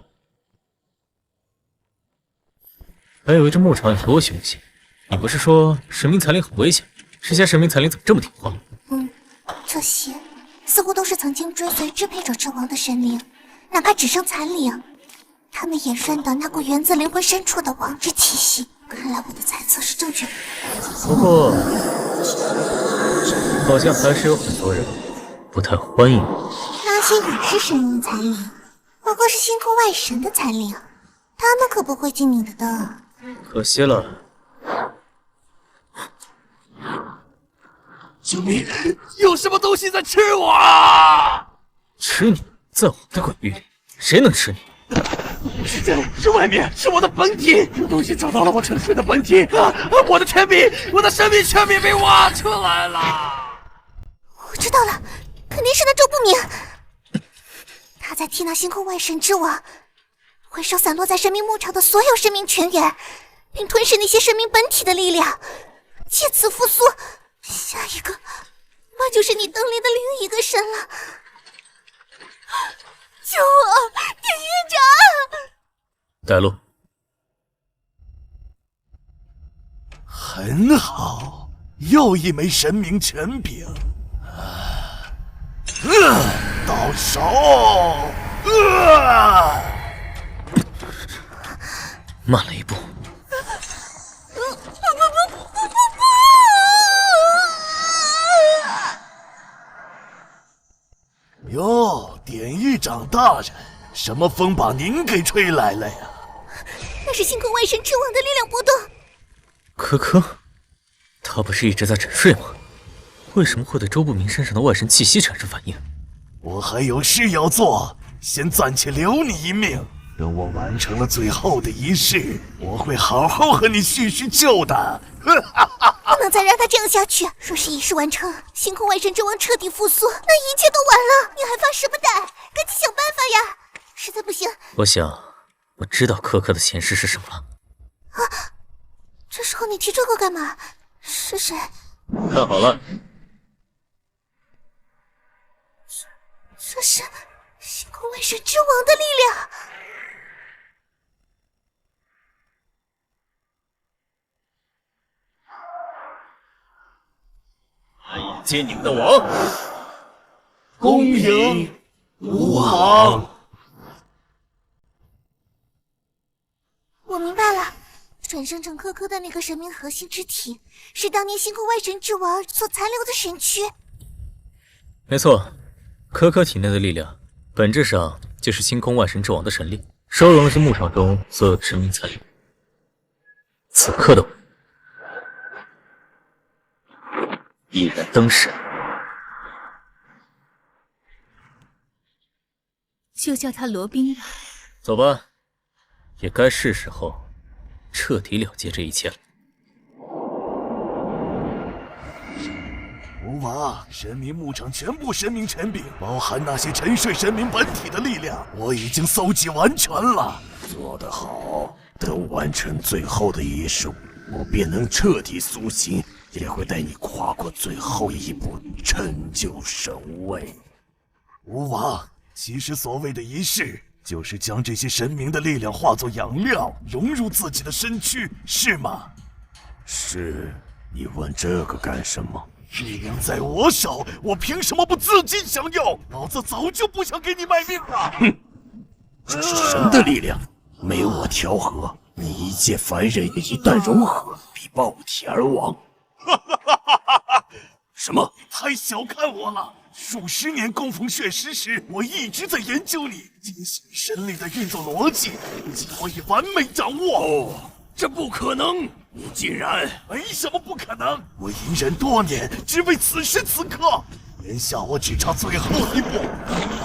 还以为这牧场有多凶险，你不是说神明残灵很危险？这些神明残灵怎么这么听话？这些似乎都是曾经追随支配者之王的神灵，哪怕只剩残灵，他们也认得那股源自灵魂深处的王之气息。看来我的猜测是正确的。不过，好像还是有很多人不太欢迎你。那些也是神灵残灵，不过是星空外神的残灵，他们可不会进你的的。可惜了。救命！有什么东西在吃我？吃你？在我的鬼域里，谁能吃你？是外面，是我的本体，有东西找到了我沉睡的本体啊！我的天命，我的生命全被挖出来了。我知道了，肯定是那周不明，他在替那星空外神之王回收散落在神明牧场的所有生命泉源，并吞噬那些神明本体的力量，借此复苏。下一个，那就是你登临的另一个神了。救我，典狱长！带路。很好，又一枚神明权柄。到手！慢了一步。哟，典狱长大人，什么风把您给吹来了呀？那是星空外神之王的力量波动。科科，他不是一直在沉睡吗？为什么会对周不明身上的外神气息产生反应？我还有事要做，先暂且留你一命。等我完成了最后的仪式，我会好好和你叙叙旧的。不能再让他这样下去。若是仪式完成，星空外神之王彻底复苏，那一切都完了。你还发什么呆？赶紧想办法呀！实在不行，我想，我知道科科的前世是什么了。啊！这时候你提这个干嘛？是谁？看好了，这是星空外神之王的力量。接你们的王，恭迎吾王。我明白了，转生成科科的那个神明核心之体，是当年星空外神之王所残留的神躯。没错，科科体内的力量，本质上就是星空外神之王的神力，收容了这牧场中所有的神明残留。此刻的我，一人登神。就叫他罗宾吧。走吧，也该是时候彻底了结这一切了。吾王，神明牧场全部神明权柄，包含那些沉睡神明本体的力量，我已经搜集完全了。做得好，等完成最后的仪式，我便能彻底苏醒，也会带你跨过最后一步，成就神位。吾王，其实所谓的仪式，就是将这些神明的力量化作养料，融入自己的身躯，是吗？是。你问这个干什么？力量在我手，我凭什么不自己享用？老子早就不想给你卖命了！哼，这是神的力量，没有我调和，你一介凡人一旦融合，必爆体而亡。什么？你太小看我了！数十年供奉血石时，我一直在研究你精细神力的运作逻辑，今我已完美掌握。哦，这不可能！你竟然……没什么不可能！我隐忍多年，只为此时此刻。眼下我只差最后一步，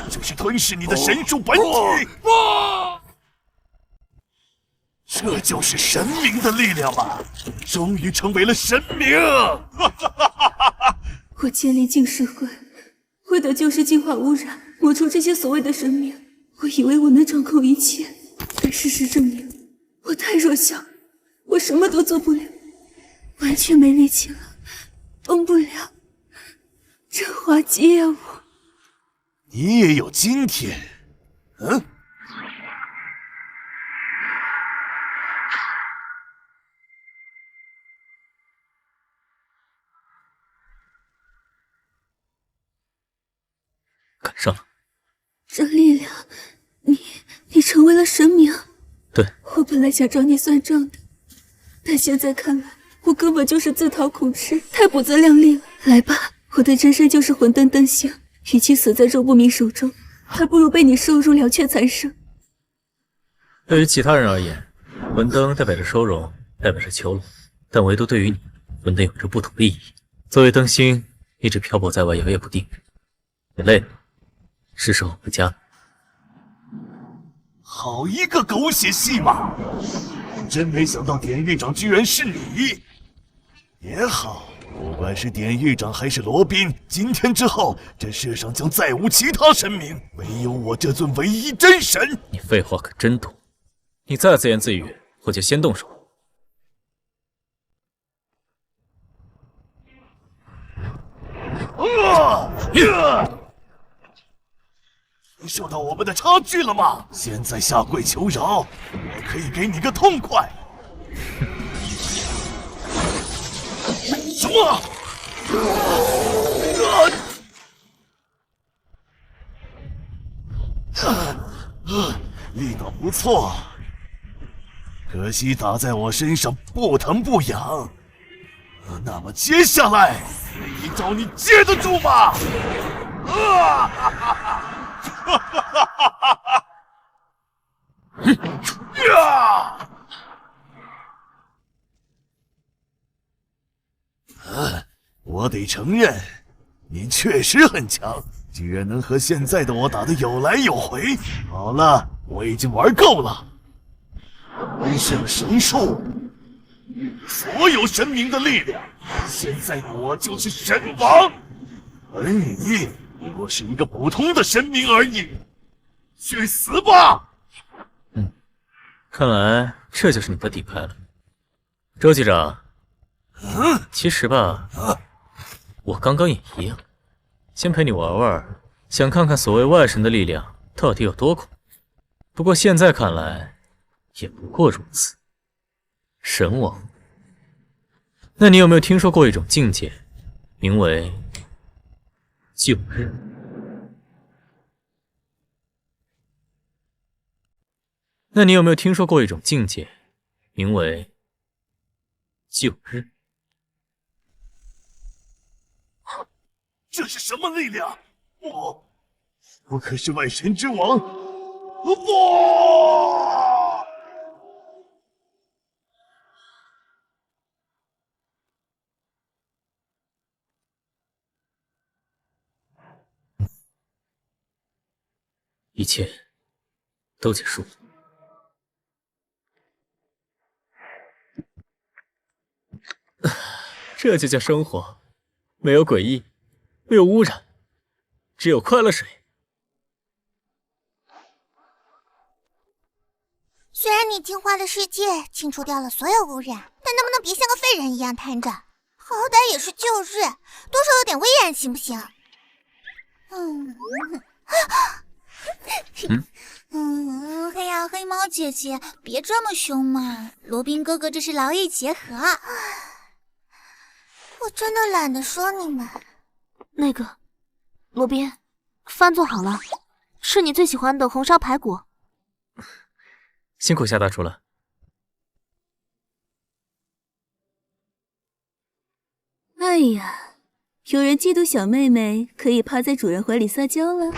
就是吞噬你的神术本体。这就是神明的力量吗？终于成为了神明！我建立净世会，为的就是净化污染，抹除这些所谓的神明。我以为我能掌控一切，但事实证明，我太弱小，我什么都做不了，完全没力气了，动不了。真滑稽呀，我！你也有今天，嗯？赶上了。这力量，你成为了神明。对，我本来想找你算账的，但现在看来，我根本就是自讨苦吃，太不自量力了。来吧，我的真身就是魂灯灯星，与其死在周不明手中，还不如被你收入了却残生。对于其他人而言，魂灯代表着收容，代表着囚笼，但唯独对于你，魂灯有着不同的意义。作为灯星，一直漂泊在外，摇曳不定，也累了，是时候回家了。好一个狗血戏码！真没想到典狱长居然是你。也好，不管是典狱长还是罗宾，今天之后，这世上将再无其他神明，唯有我这尊唯一真神。你废话可真多，你再自言自语，我就先动手。感受到我们的差距了吗？现在下跪求饶，我可以给你个痛快。什么？力道不错，可惜打在我身上不疼不痒。那么接下来这一招你接得住吗？我得承认，你确实很强，居然能和现在的我打得有来有回。好了，我已经玩够了。完胜神术，所有神明的力量，现在的我就是神王，而你不过是一个普通的神明而已。去死吧！看来这就是你的底牌了，周局长。其实吧，我刚刚也一样，先陪你玩玩，想看看所谓外神的力量到底有多恐怖。不过现在看来，也不过如此。神王，那你有没有听说过一种境界，名为救日？那你有没有听说过一种境界，名为救日？这是什么力量？我可是外神之王！不！一切都结束了。这就叫生活，没有诡异，没有污染，只有快乐水。虽然你净化了世界，清除掉了所有污染，但能不能别像个废人一样瘫着？好歹也是旧日，多少有点威严行不行？黑呀，黑猫姐姐，别这么凶嘛！罗宾哥哥这是劳逸结合。我真的懒得说你们。那个，罗宾，饭做好了，是你最喜欢的红烧排骨。辛苦夏大厨了。哎呀，有人嫉妒小妹妹可以趴在主人怀里撒娇了。